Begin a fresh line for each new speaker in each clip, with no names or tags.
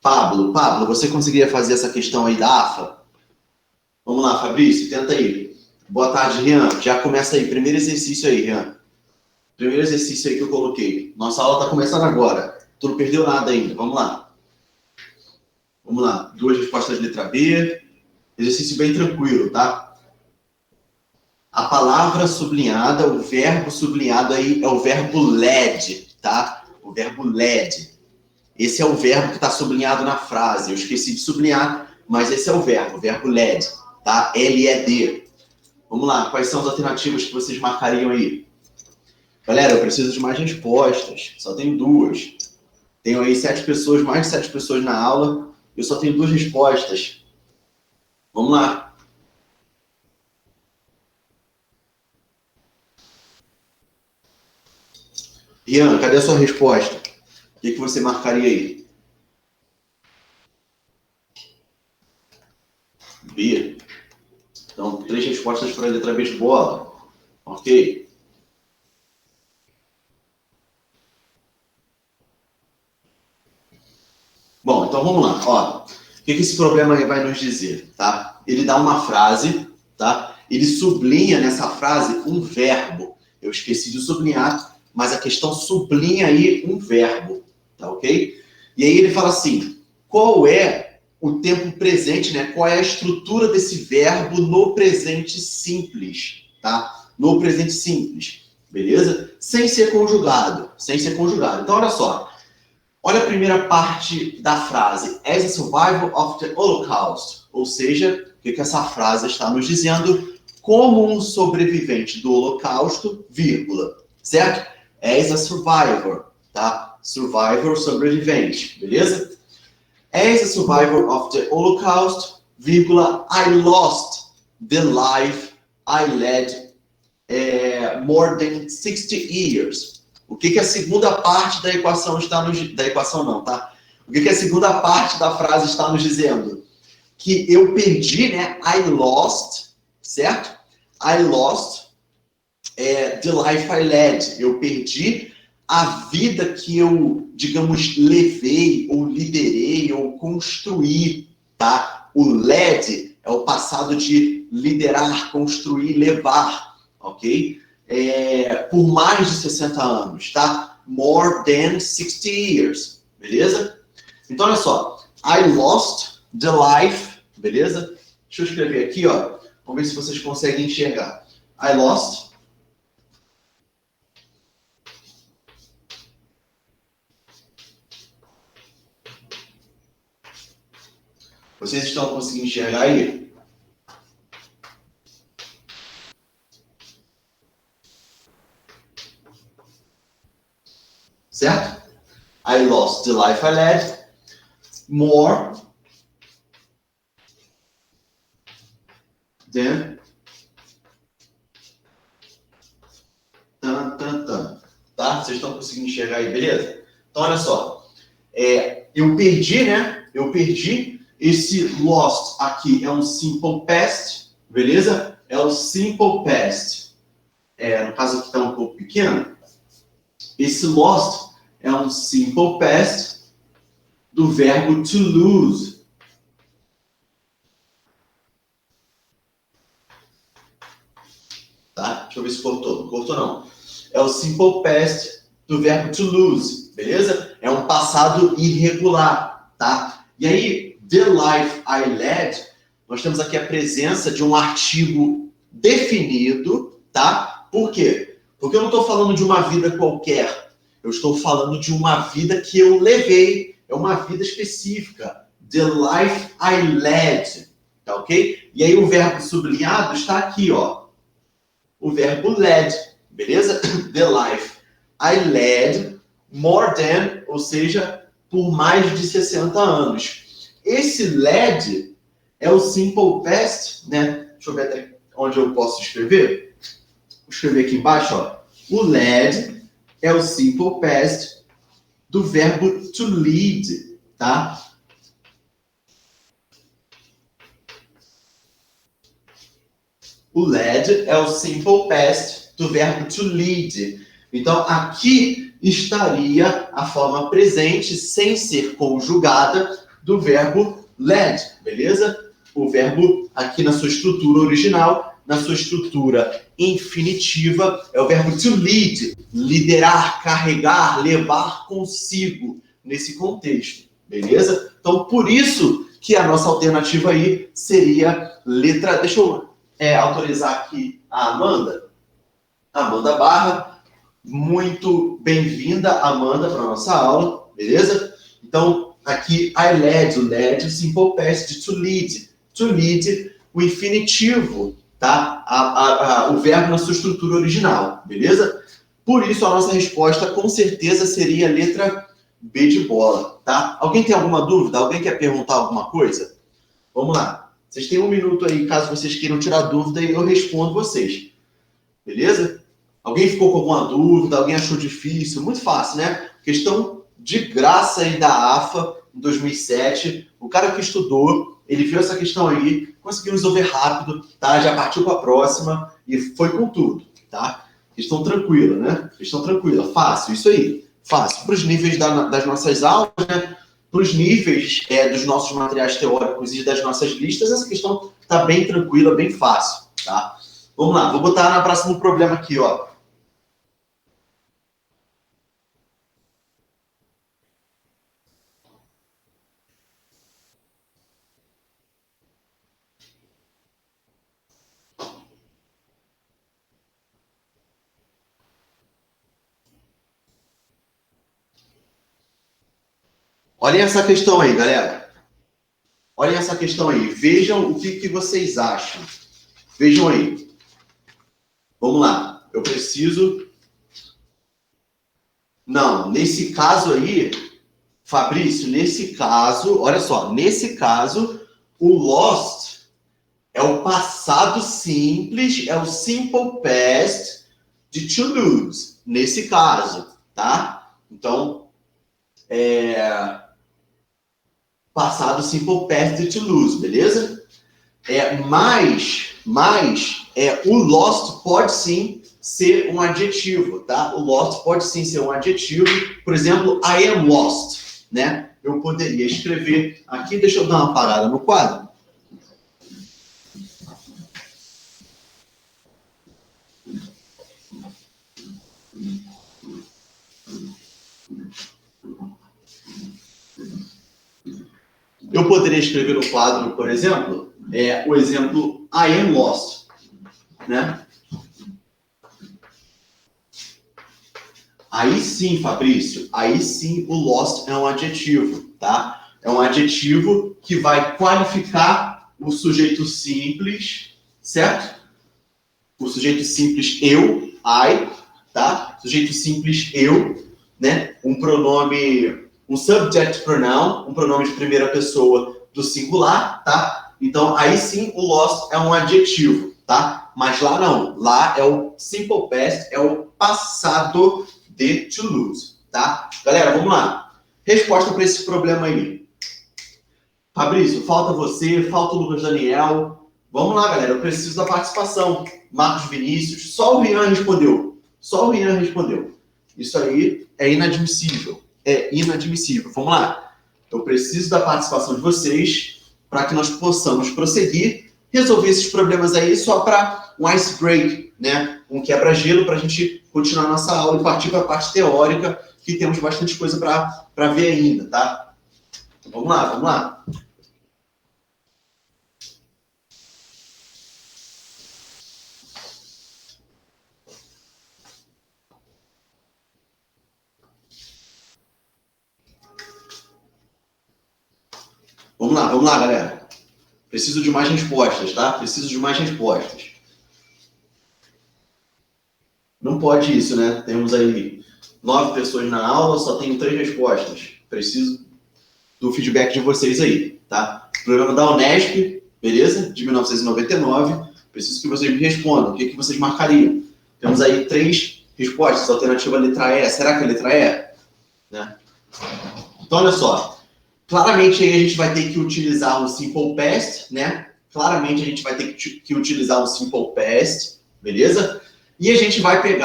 Pablo, você conseguiria fazer essa questão aí da AFA? Vamos lá, Fabrício, tenta aí. Boa tarde, Rian. Já começa aí. Primeiro exercício aí, Rian. Primeiro exercício aí que eu coloquei. Nossa aula está começando agora. Tu não perdeu nada ainda. Vamos lá. Vamos lá. 2 respostas de letra B. Exercício bem tranquilo, tá? A palavra sublinhada, o verbo sublinhado aí é o verbo LED, tá? O verbo LED. Esse é o verbo que está sublinhado na frase. Eu esqueci de sublinhar, mas esse é o verbo LED, tá? LED. Vamos lá, quais são as alternativas que vocês marcariam aí? Galera, eu preciso de mais respostas. Só tenho 2. Tenho aí 7 pessoas, mais de 7 pessoas na aula. Eu só tenho 2 respostas. Vamos lá. Rian, cadê a sua resposta? O que você marcaria aí? B. Então, 3 respostas para a letra B de bola. Ok? Bom, então vamos lá. Ó, o que esse problema vai nos dizer, tá? Ele dá uma frase, tá? Ele sublinha nessa frase um verbo. Eu esqueci de sublinhar, mas a questão sublinha aí um verbo, tá ok? E aí ele fala assim, qual é o tempo presente, né? Qual é a estrutura desse verbo no presente simples, tá? No presente simples, beleza? Sem ser conjugado, sem ser conjugado. Então, olha só. Olha a primeira parte da frase. As a survivor of the Holocaust. Ou seja, o que essa frase está nos dizendo? Como um sobrevivente do Holocausto, vírgula. Certo? As a survivor, tá? Survivor, sobrevivente. Beleza? As a survivor of the Holocaust, vírgula, I lost the life I led more than 60 years. O que a segunda parte da equação está nos... Da equação não, tá? O que a segunda parte da frase está nos dizendo? Que eu perdi, né? I lost, certo? I lost the life I led. Eu perdi a vida que eu, digamos, levei, ou liderei, ou construí, tá? O led é o passado de liderar, construir, levar, ok? Por mais de 60 anos, tá? More than 60 years, beleza? Então, olha só. I lost the life, beleza? Deixa eu escrever aqui, ó. Vamos ver se vocês conseguem enxergar. I lost. Vocês estão conseguindo enxergar aí? Certo? I lost the life I led more than tá? Vocês estão conseguindo enxergar aí, beleza? Então, olha só. Eu perdi, né? Eu perdi. Esse lost aqui é um simple past, beleza? É o simple past. No caso aqui está um pouco pequeno. Esse lost é um simple past do verbo to lose. Tá? Deixa eu ver se cortou. Não cortou, não. É o simple past do verbo to lose, beleza? É um passado irregular, tá? E aí, the life I led, nós temos aqui a presença de um artigo definido, tá? Por quê? Porque eu não estou falando de uma vida qualquer. Eu estou falando de uma vida que eu levei. É uma vida específica. The life I led. Tá ok? E aí o verbo sublinhado está aqui, ó. O verbo led. Beleza? The life I led more than, ou seja, por mais de 60 anos. Esse led é o simple past, né? Deixa eu ver até onde eu posso escrever. Vou escrever aqui embaixo, ó. O led é o simple past do verbo to lead, tá? O led é o simple past do verbo to lead. Então, aqui estaria a forma presente, sem ser conjugada, do verbo led, beleza? O verbo aqui na sua estrutura original, na sua estrutura infinitiva, é o verbo to lead, liderar, carregar, levar consigo, nesse contexto, beleza? Então, por isso que a nossa alternativa aí seria letra... Deixa eu autorizar aqui a Amanda. Amanda Barra, muito bem-vinda, Amanda, para a nossa aula, beleza? Então, aqui, I led, o led, o simple past de to lead. To lead, o infinitivo, tá? O verbo na sua estrutura original, beleza? Por isso, a nossa resposta, com certeza, seria a letra B de bola, tá? Alguém tem alguma dúvida? Alguém quer perguntar alguma coisa? Vamos lá. Vocês têm um minuto aí, caso vocês queiram tirar dúvida, e eu respondo vocês. Beleza? Alguém ficou com alguma dúvida? Alguém achou difícil? Muito fácil, né? Questão de graça aí da AFA, em 2007. O cara que estudou, ele viu essa questão aí, conseguiu resolver rápido, tá? Já partiu para a próxima e foi com tudo, tá? Questão tranquila, né? Questão tranquila. Fácil, isso aí. Fácil. Para os níveis das nossas aulas, né? Para os níveis dos nossos materiais teóricos e das nossas listas, essa questão está bem tranquila, bem fácil, tá? Vamos lá, vou botar na próximo problema aqui, ó. Olhem essa questão aí, galera. Olhem essa questão aí. Vejam o que vocês acham. Vejam aí. Vamos lá. Eu preciso... Não, nesse caso aí, Fabrício, nesse caso, olha só, nesse caso, o lost é o passado simples, é o simple past de to lose, nesse caso, tá? Então, passado simple past de to lose, beleza? Mas o lost pode sim ser um adjetivo, tá? O lost pode sim ser um adjetivo. Por exemplo, I am lost, né? Eu poderia escrever aqui, deixa eu dar uma parada no quadro. Eu poderia escrever no quadro, por exemplo, o exemplo I am lost, né? Aí sim, Fabrício, aí sim o lost é um adjetivo, tá? É um adjetivo que vai qualificar o sujeito simples, certo? O sujeito simples eu, I, tá? Sujeito simples eu, né? Um pronome, um subject pronoun, um pronome de primeira pessoa do singular, tá? Então, aí sim o lost é um adjetivo, tá? Mas lá não, lá é o simple past, é o passado de to lose, tá? Galera, vamos lá. Resposta para esse problema aí. Fabrício, falta você, falta o Lucas Daniel. Vamos lá, galera, eu preciso da participação. Marcos Vinícius, só o Rian respondeu. Só o Rian respondeu. Isso aí é inadmissível. É inadmissível. Vamos lá. Eu preciso da participação de vocês para que nós possamos prosseguir, resolver esses problemas aí só para um ice break, né? Um quebra-gelo para a gente continuar a nossa aula e partir para a parte teórica, que temos bastante coisa para ver ainda, tá? Vamos lá, vamos lá. Vamos lá, galera. Preciso de mais respostas, tá? Preciso de mais respostas. Não pode isso, né? Temos aí 9 pessoas na aula, só tenho 3 respostas. Preciso do feedback de vocês aí, tá? Programa da Unesp, beleza? De 1999. Preciso que vocês me respondam. O que vocês marcariam? Temos aí 3 respostas. Alternativa letra E. Será que é letra E? Né? Então, olha só. Claramente aí a gente vai ter que utilizar um simple past, né? Claramente a gente vai ter que utilizar um simple past, beleza? E a gente vai ter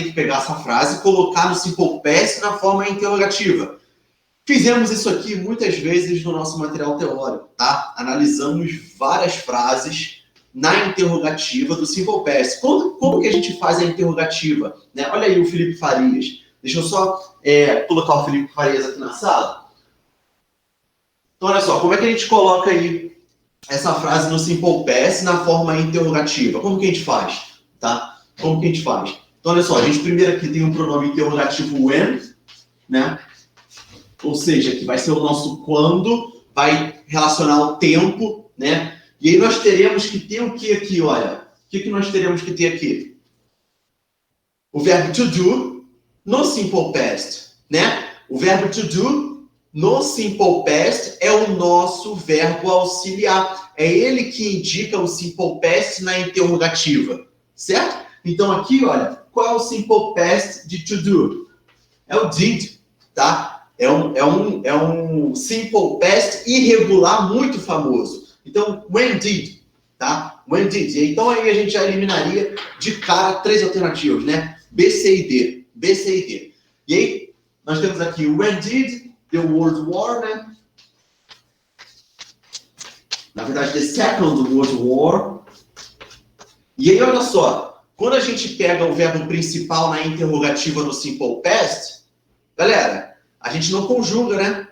que pegar essa frase e colocar no simple past na forma interrogativa. Fizemos isso aqui muitas vezes no nosso material teórico, tá? Analisamos várias frases na interrogativa do Simple Past. Como que a gente faz a interrogativa? Né? Olha aí o Felipe Farias. Deixa eu só colocar o Felipe Farias aqui na sala. Então, olha só, como é que a gente coloca aí essa frase no Simple Past na forma interrogativa? Como que a gente faz? Tá? Como que a gente faz? Então, olha só, a gente primeiro aqui tem um pronome interrogativo when, né? Ou seja, que vai ser o nosso quando, vai relacionar o tempo, né? E aí nós teremos que ter o que aqui, olha? O que nós teremos que ter aqui? O verbo to do no Simple Past, né? O verbo to do no Simple Past é o nosso verbo auxiliar. É ele que indica o Simple Past na interrogativa, certo? Então aqui, olha, qual é o Simple Past de to do? É o did, tá? É um Simple Past irregular muito famoso. Então, when did, tá? When did. Então aí a gente já eliminaria de cara 3 alternativas, né? B, C e D. B, C e D. E aí, nós temos aqui when did the World War, né? Na verdade, the Second World War. E aí, olha só. Quando a gente pega o verbo principal na interrogativa no Simple Past, galera, a gente não conjuga, né?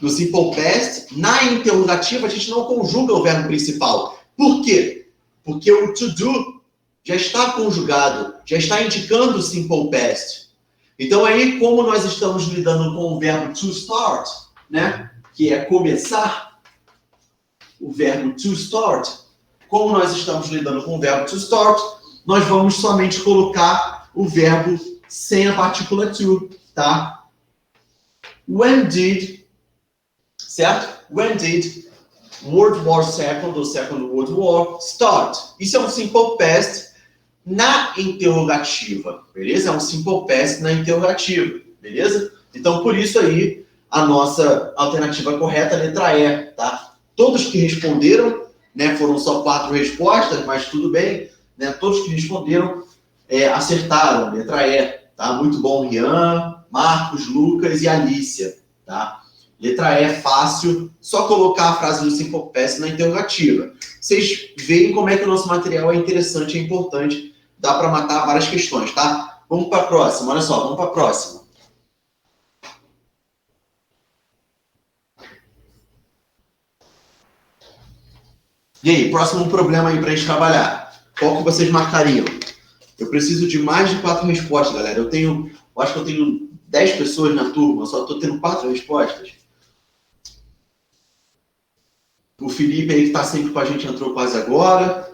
No Simple Past, na interrogativa, a gente não conjuga o verbo principal. Por quê? Porque o to do já está conjugado, já está indicando o Simple Past. Então aí, como nós estamos lidando com o verbo to start, né? Que é começar, o verbo to start. Como nós estamos lidando com o verbo to start, nós vamos somente colocar o verbo sem a partícula to, tá? When did, certo? When did World War II ou Second World War start? Isso é um Simple Past na interrogativa, beleza? É um Simple Past na interrogativa, beleza? Então, por isso aí, a nossa alternativa correta é a letra E, tá? Todos que responderam, né, foram só 4 respostas, mas tudo bem, né? Todos que responderam acertaram, letra E, tá? Muito bom, Rian, Marcos, Lucas e Alícia, tá? Letra E, fácil, só colocar a frase do Simple Past na interrogativa. Vocês veem como é que o nosso material é interessante e importante, dá para matar várias questões, tá? Vamos para a próxima, olha só, vamos para a próxima. E aí, próximo problema aí para a gente trabalhar. Qual que vocês marcariam? Eu preciso de mais de 4 respostas, galera. Eu acho que eu tenho 10 pessoas na turma, só estou tendo 4 respostas. O Felipe aí, que está sempre com a gente, entrou quase agora.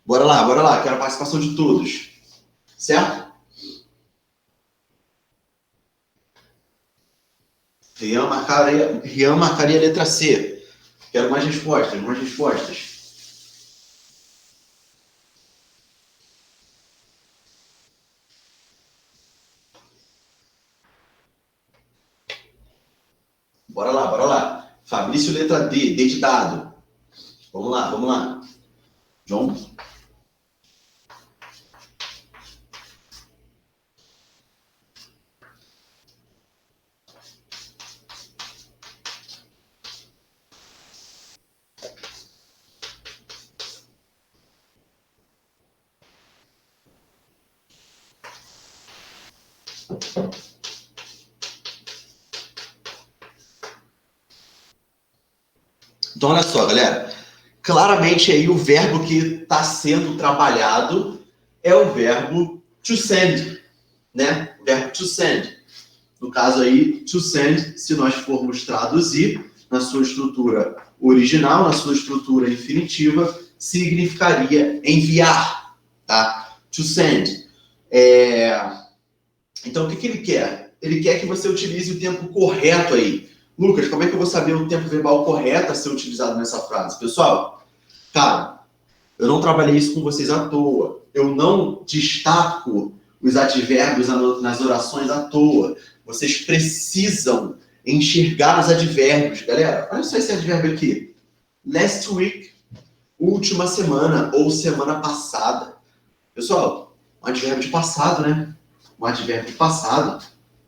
Bora lá. Quero a participação de todos. Certo? Rian marcaria a letra C. Quero mais respostas. Bora lá. Fabrício, letra D. D de dado. Vamos lá. João? Então, olha só, galera. Claramente aí o verbo que está sendo trabalhado é o verbo to send, né? O verbo to send. No caso aí, to send, se nós formos traduzir na sua estrutura original, na sua estrutura infinitiva, significaria enviar, tá? To send. Então, o que ele quer? Ele quer que você utilize o tempo correto aí. Lucas, como é que eu vou saber o tempo verbal correto a ser utilizado nessa frase? Pessoal, cara, eu não trabalhei isso com vocês à toa. Eu não destaco os advérbios nas orações à toa. Vocês precisam enxergar os advérbios. Galera, olha só esse advérbio aqui. Last week, última semana ou semana passada. Pessoal, um advérbio de passado, né? Um advérbio de passado,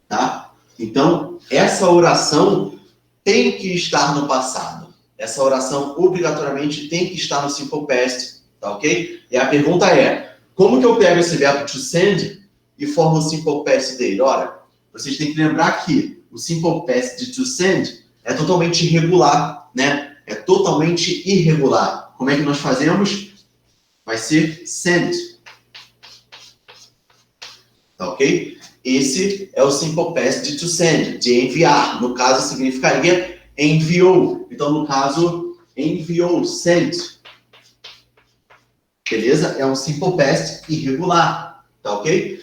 tá? Então, essa oração tem que estar no passado. Essa oração, obrigatoriamente, tem que estar no simple past, tá ok? E a pergunta é, como que eu pego esse verbo to send e formo o simple past dele? Ora, vocês têm que lembrar que o simple past de to send é totalmente irregular, né? É totalmente irregular. Como é que nós fazemos? Vai ser send. Tá ok? Esse é o simple past de to send, de enviar. No caso, significaria enviou. Então, no caso, enviou, sent. Beleza? É um simple past irregular. Tá ok?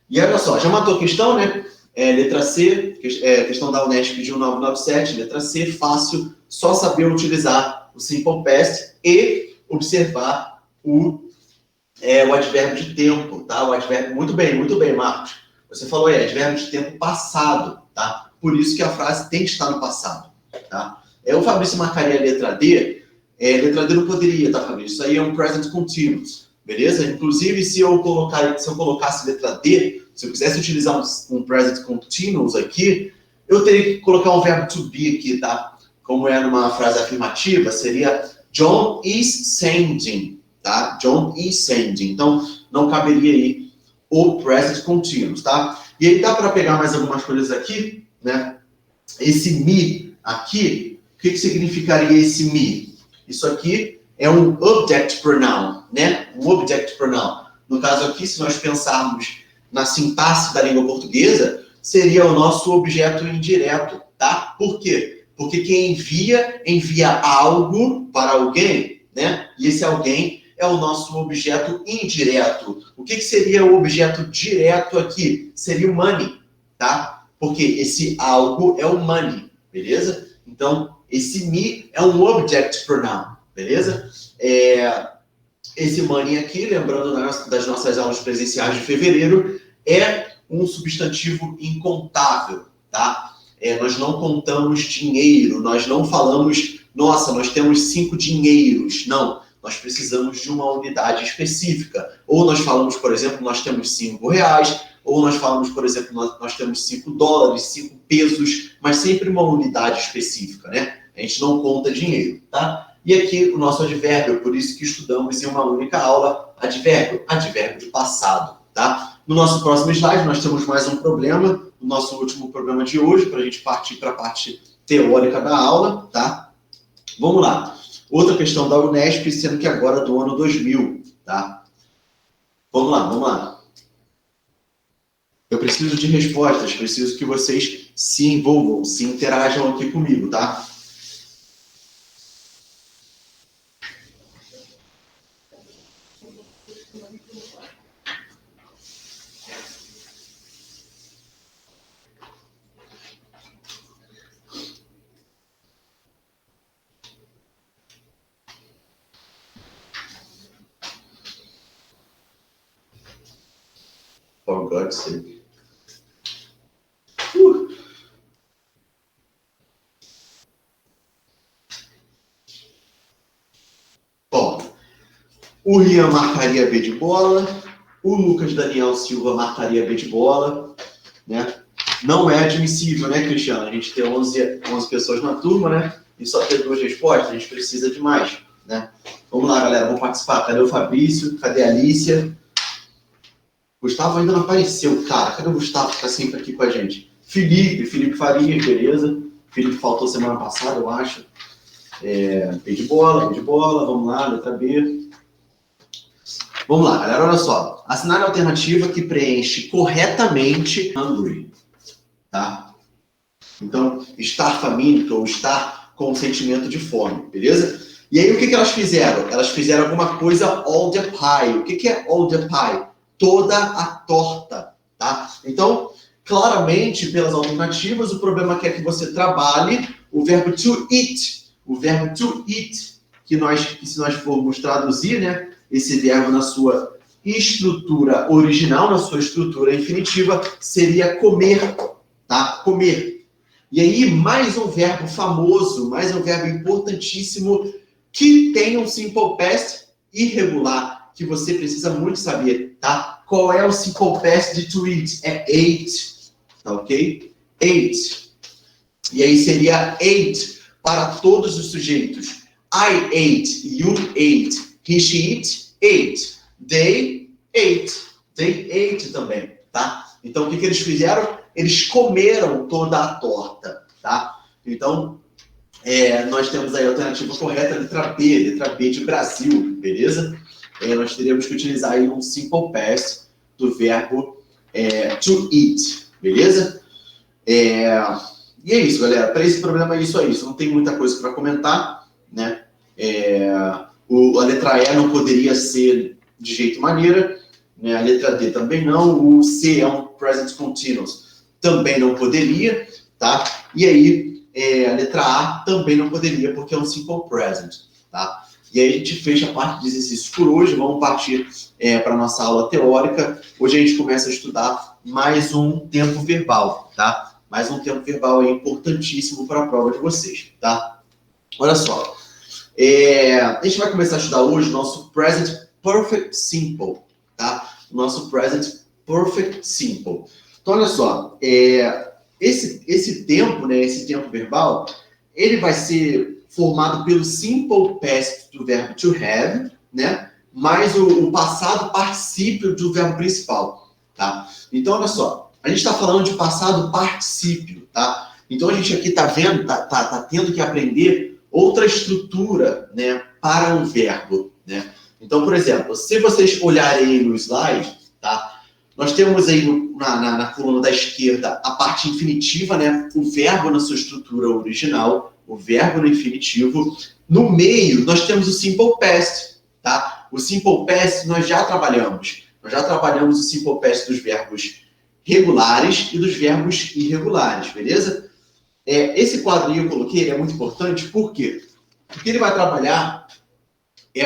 E olha só, já matou a questão, né? Letra C, questão da Unesp de 1997, letra C, fácil, só saber utilizar o simple past e observar o advérbio de tempo, tá? O advérbio, muito bem, Marcos. Você falou aí, advérbio de tempo passado, tá? Por isso que a frase tem que estar no passado, tá? O Fabrício marcaria a letra D, letra D não poderia, tá, Fabrício? Isso aí é um present continuous, beleza? Inclusive, se eu colocasse letra D, se eu quisesse utilizar um present continuous aqui, eu teria que colocar um verbo to be aqui, tá? Como é numa frase afirmativa, seria John is sending, tá? John is sending. Então, não caberia aí o present continuous, tá? E aí dá para pegar mais algumas coisas aqui, né? Esse me aqui, o que significaria esse me? Isso aqui é um object pronoun, né? Um object pronoun. No caso aqui, se nós pensarmos na sintaxe da língua portuguesa, seria o nosso objeto indireto, tá? Por quê? Porque quem envia algo para alguém, né? E esse alguém é o nosso objeto indireto. O que seria o objeto direto aqui? Seria o money, tá? Porque esse algo é o money, beleza? Então, esse me é um object pronoun, beleza? Esse money aqui, lembrando das nossas aulas presenciais de fevereiro, é um substantivo incontável, tá? Nós não contamos dinheiro, nós não falamos, nossa, nós temos 5 dinheiros. Não, nós precisamos de uma unidade específica. Ou nós falamos, por exemplo, nós temos 5 reais, ou nós falamos, por exemplo, nós temos 5 dólares, 5 pesos, mas sempre uma unidade específica, né? A gente não conta dinheiro, tá? E aqui o nosso advérbio, por isso que estudamos em uma única aula, advérbio de passado, tá? No nosso próximo slide, nós temos mais um problema, o nosso último programa de hoje, para a gente partir para a parte teórica da aula, tá? Vamos lá. Outra questão da Unesp, sendo que agora do ano 2000, tá? Vamos lá. Eu preciso de respostas, preciso que vocês se envolvam, se interajam aqui comigo, tá? For God's sake. Bom, o Rian marcaria B de bola, o Lucas Daniel Silva marcaria B de bola, né? Não é admissível, né, Cristiano? A gente ter 11 pessoas na turma, né? E só ter 2 respostas, a gente precisa de mais, né? Vamos lá, galera, vamos participar. Cadê o Fabrício? Cadê a Alicia? Gustavo ainda não apareceu, cara. Cadê o Gustavo que está sempre aqui com a gente? Felipe Farias, beleza. Felipe faltou semana passada, eu acho. B de bola, vamos lá, letra B. Vamos lá, galera, olha só. Assinale a alternativa que preenche corretamente hungry, tá? Então, estar faminto ou estar com sentimento de fome, beleza? E aí, o que elas fizeram? Elas fizeram alguma coisa all the pie. O que é all the pie? Toda a torta, tá? Então, claramente, pelas alternativas, o problema é que você trabalhe o verbo to eat. O verbo to eat, que se nós formos traduzir, né, esse verbo na sua estrutura original, na sua estrutura infinitiva, seria comer, tá? Comer. E aí, mais um verbo famoso, mais um verbo importantíssimo, que tem um simple past irregular, que você precisa muito saber, tá? Qual é o simple past de to eat? É ate, tá ok? ate. E aí seria ate para todos os sujeitos. I ate, you ate, he, she, it, ate. They ate. They ate também, tá? Então, o que eles fizeram? Eles comeram toda a torta, tá? Então, nós temos aí a alternativa correta, letra B de Brasil, beleza? Nós teríamos que utilizar aí um simple past do verbo to eat, beleza? E é isso, galera. Para esse problema é isso aí. Não tem muita coisa para comentar, né? A letra E não poderia ser de jeito maneira, né? A letra D também não. O C é um present continuous, também não poderia, tá? E aí, a letra A também não poderia, porque é um simple present, tá? E aí a gente fecha a parte de exercícios por hoje. Vamos partir para a nossa aula teórica. Hoje a gente começa a estudar mais um tempo verbal, tá? Mais um tempo verbal é importantíssimo para a prova de vocês, tá? Olha só. A gente vai começar a estudar hoje o nosso Present Perfect Simple, tá? O nosso Present Perfect Simple. Então, olha só. Esse tempo, né? Esse tempo verbal, ele vai ser formado pelo simple past do verbo to have, né? Mais o passado particípio do verbo principal, tá? Então, olha só. A gente está falando de passado particípio, tá? Então, a gente aqui está vendo, tá tendo que aprender outra estrutura, né? Para um verbo, né? Então, por exemplo, se vocês olharem aí no slide, tá? Nós temos aí na coluna da esquerda a parte infinitiva, né? O verbo na sua estrutura original, o verbo no infinitivo. No meio, nós temos o simple past, tá? O simple past nós já trabalhamos. Nós já trabalhamos o simple past dos verbos regulares e dos verbos irregulares, beleza? Esse quadro aí eu coloquei, ele é muito importante, por quê? Porque ele vai trabalhar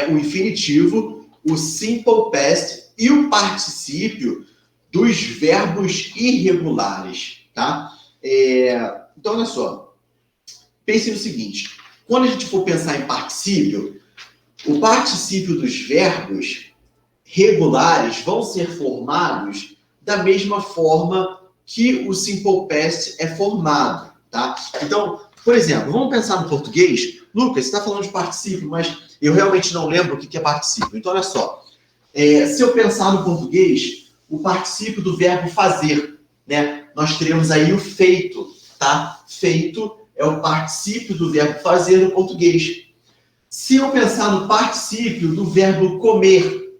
o infinitivo, o simple past e o particípio dos verbos irregulares, tá? Então, olha só. Pense no seguinte. Quando a gente for pensar em particípio, o particípio dos verbos regulares vão ser formados da mesma forma que o simple past é formado, tá? Então, por exemplo, vamos pensar no português. Lucas, você está falando de particípio, mas eu realmente não lembro o que é particípio. Então, olha só. Se eu pensar no português, o particípio do verbo fazer, né? Nós teremos aí o feito, tá? Feito é o particípio do verbo fazer no português. Se eu pensar no particípio do verbo comer,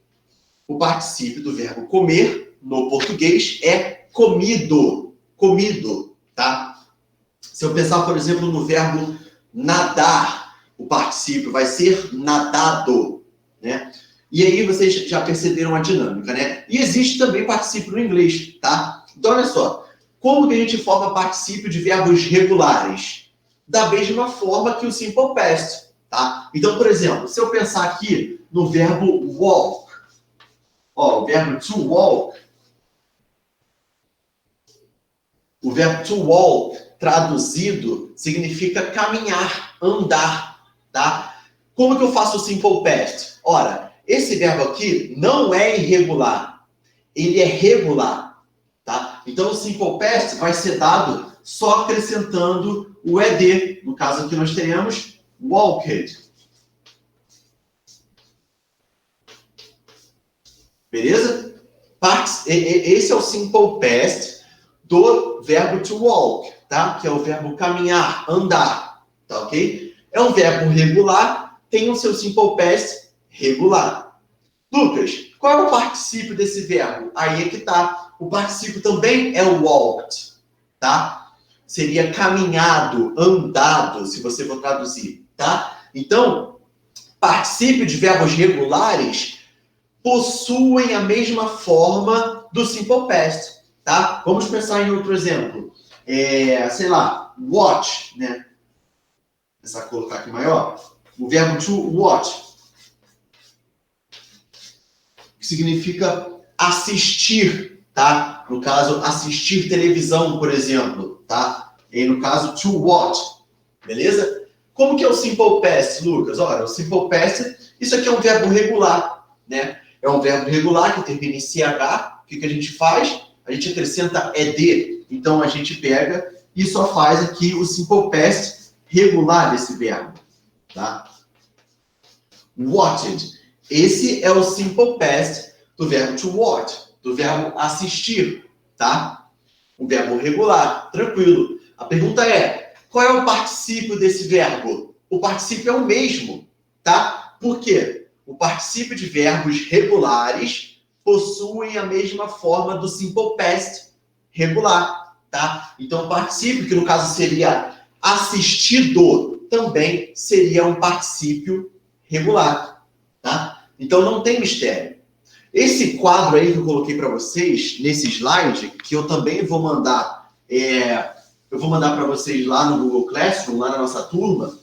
o particípio do verbo comer no português é comido, comido, tá? Se eu pensar, por exemplo, no verbo nadar, o particípio vai ser nadado, né? E aí vocês já perceberam a dinâmica, né? E existe também particípio no inglês, tá? Então, olha só. Como que a gente forma particípio de verbos regulares? Da mesma forma que o simple past, tá? Então, por exemplo, se eu pensar aqui no verbo walk, o verbo to walk, o verbo to walk, traduzido, significa caminhar, andar, tá? Como que eu faço o simple past? Ora, esse verbo aqui não é irregular, ele é regular, tá? Então, o simple past vai ser dado só acrescentando o ed. No caso aqui, nós teremos walked. Beleza? Esse é o simple past do verbo to walk, tá? Que é o verbo caminhar, andar, tá ok? É um verbo regular, tem o seu simple past regular. Lucas, qual é o particípio desse verbo? Aí é que tá. O particípio também é o walked, tá? Seria caminhado, andado, se você for traduzir, tá? Então, particípio de verbos regulares possuem a mesma forma do simple past, tá? Vamos pensar em outro exemplo. Sei lá, watch, né? Vou começar a colocar aqui maior. O verbo to watch, que significa assistir, tá? No caso, assistir televisão, por exemplo, tá? E no caso, to watch, beleza? Como que é o simple past, Lucas? Olha, o simple past, isso aqui é um verbo regular, né? É um verbo regular que termina em CH. O que a gente faz? A gente acrescenta ED. Então, a gente pega e só faz aqui o simple past regular desse verbo, tá? Watched. Esse é o simple past do verbo to watch, do verbo assistir, tá? O verbo regular, tranquilo. A pergunta é, qual é o particípio desse verbo? O particípio é o mesmo, tá? Por quê? O particípio de verbos regulares possuem a mesma forma do simple past regular, tá? Então, o particípio, que no caso seria assistido, também seria um particípio regular, tá? Então, não tem mistério. Esse quadro aí que eu coloquei para vocês, nesse slide, que eu também vou mandar, para vocês lá no Google Classroom, lá na nossa turma,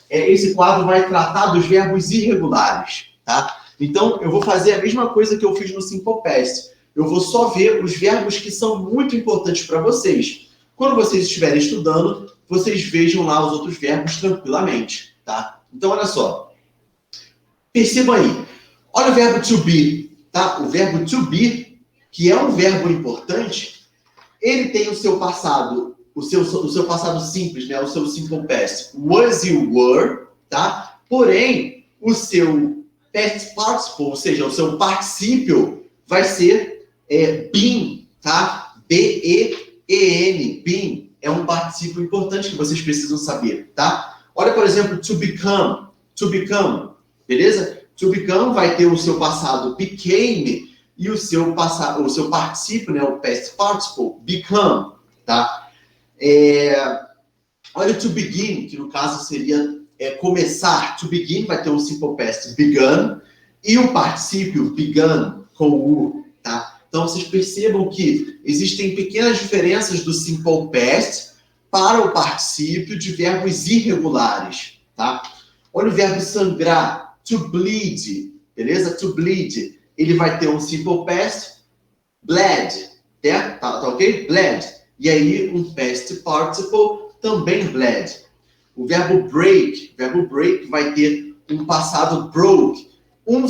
esse quadro vai tratar dos verbos irregulares, tá? Então, eu vou fazer a mesma coisa que eu fiz no Simple Past. Eu vou só ver os verbos que são muito importantes para vocês. Quando vocês estiverem estudando, vocês vejam lá os outros verbos tranquilamente, tá? Então, olha só. Percebam aí. Olha o verbo to be, tá? O verbo to be, que é um verbo importante, ele tem o seu passado, o seu passado simples, né? O seu simple past, was you were, tá? Porém, o seu past participle, ou seja, o seu particípio, vai ser been, tá? B-E-E-N, been. É um particípio importante que vocês precisam saber, tá? Olha, por exemplo, to become, beleza? To become vai ter o seu passado became e o seu particípio, né, o past participle, become, tá? Olha o to begin, que no caso seria começar. To begin vai ter o simple past begun e o particípio begun com o U, tá? Então vocês percebam que existem pequenas diferenças do simple past para o particípio de verbos irregulares, tá? Olha o verbo sangrar, to bleed, beleza? To bleed, ele vai ter um simple past, bled, tá ok? Bled. E aí um past participle, também bled. O verbo break vai ter um passado broke, um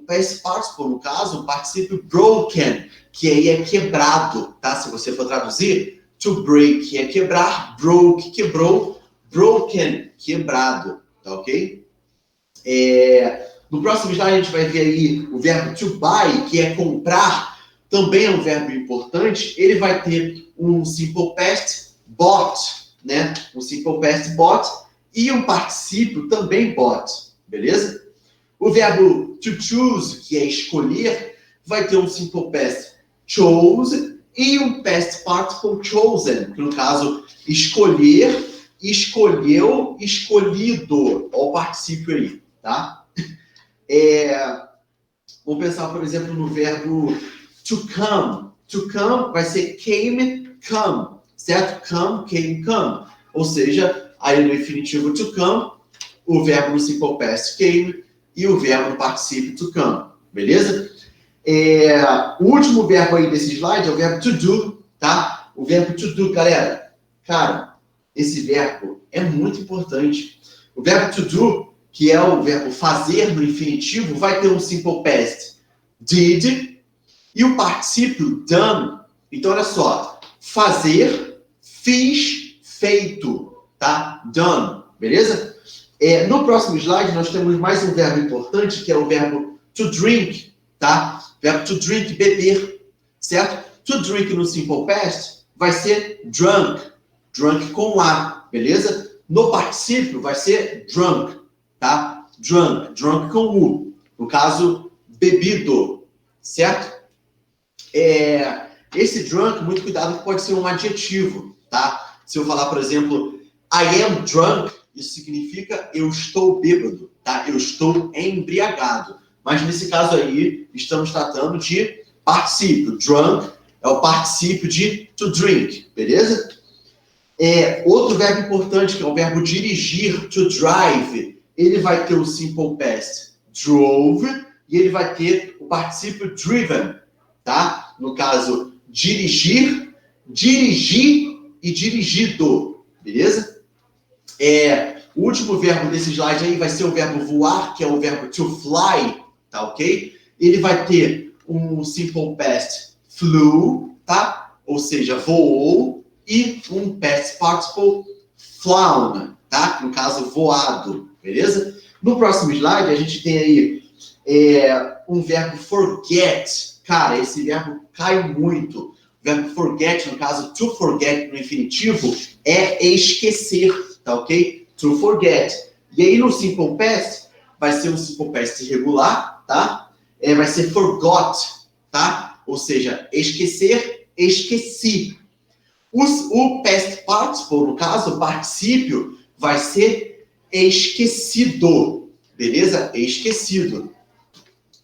past participle, no caso, um particípio broken, que aí é quebrado, tá? Se você for traduzir, to break é quebrar, broke, quebrou, broken, quebrado, tá ok? No próximo slide a gente vai ver aí o verbo to buy, que é comprar, também é um verbo importante. Ele vai ter um simple past bought, né? Um simple past bought e um particípio também bought, beleza? O verbo to choose, que é escolher, vai ter um simple past chose e um past participle chosen, que no caso escolher, escolheu, escolhido. Olha o particípio aí, tá? Vamos pensar, por exemplo, no verbo to come. To come vai ser came, come, certo? Come, came, come. Ou seja, aí no infinitivo to come, o verbo no simple past came e o verbo no particípio to come, beleza? O último verbo aí desse slide é o verbo to do, tá? O verbo to do, galera, cara, esse verbo é muito importante. O verbo to do, que é o verbo fazer no infinitivo, vai ter um simple past did e o particípio done. Então, olha só, fazer, fiz, feito, tá? Done, beleza? No próximo slide, nós temos mais um verbo importante, que é o verbo to drink, tá? Verbo to drink, beber, certo? To drink no simple past vai ser drunk, drunk com A, beleza? No particípio vai ser drunk, tá? Drunk, drunk com U. No caso, bebido, certo? Esse drunk, muito cuidado, pode ser um adjetivo, tá? Se eu falar, por exemplo, I am drunk, isso significa eu estou bêbado, tá? Eu estou embriagado. Mas nesse caso aí, estamos tratando de particípio. Drunk é o particípio de to drink, beleza? Outro verbo importante, que é o verbo dirigir, to drive, ele vai ter o simple past drove e ele vai ter o particípio driven, tá? No caso, dirigir, dirigir e dirigido, beleza? O último verbo desse slide aí vai ser o verbo voar, que é o verbo to fly, tá ok? Ele vai ter um simple past flew, tá? Ou seja, voou, e um past participle flown, tá? No caso, voado, beleza? No próximo slide, a gente tem aí um verbo forget. Cara, esse verbo cai muito. O verbo forget, no caso, to forget no infinitivo, é esquecer, tá ok? To forget. E aí, no simple past, vai ser um simple past irregular, tá? Vai ser forgot, tá? Ou seja, esquecer, esqueci. O past participle, no caso, o particípio, vai ser esquecido, beleza? Esquecido.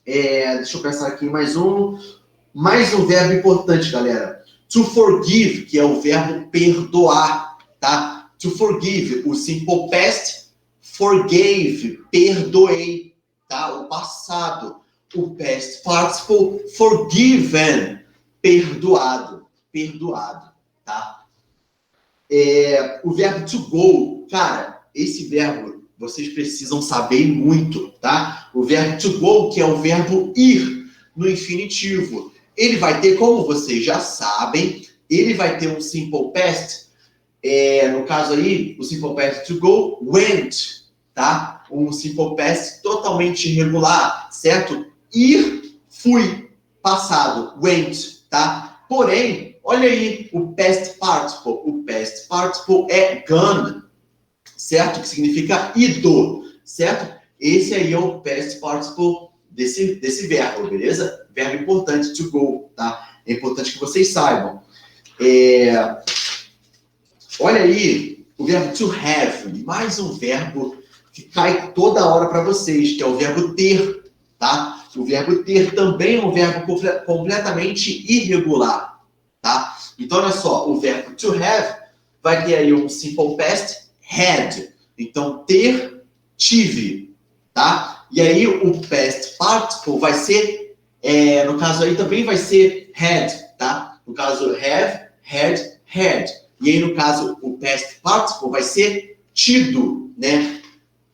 Deixa eu pensar aqui mais um verbo importante, galera. To forgive, que é o verbo perdoar, tá? To forgive, o simple past, forgave, perdoei, tá? O passado. O past participle, forgiven, perdoado, tá? O verbo to go, cara, esse verbo vocês precisam saber muito, tá? O verbo to go, que é o verbo ir no infinitivo. Ele vai ter, como vocês já sabem, ele vai ter um simple past, no caso aí, o simple past to go, went, tá? Um simple past totalmente irregular, certo? Ir, fui, passado, went, tá? Porém, olha aí o past participle. O past participle é gone, certo? Que significa ido, certo? Esse aí é o past participle desse verbo, beleza? Verbo importante, to go, tá? É importante que vocês saibam. Olha aí o verbo to have, mais um verbo que cai toda hora para vocês, que é o verbo ter, tá? O verbo ter também é um verbo completamente irregular, tá? Então, olha só, o verbo to have vai ter aí um simple past, had. Então, ter, tive, tá? E aí, o past participle vai ser, no caso aí também vai ser had, tá? No caso, have, had, had. E aí, no caso, o past participle vai ser tido, né?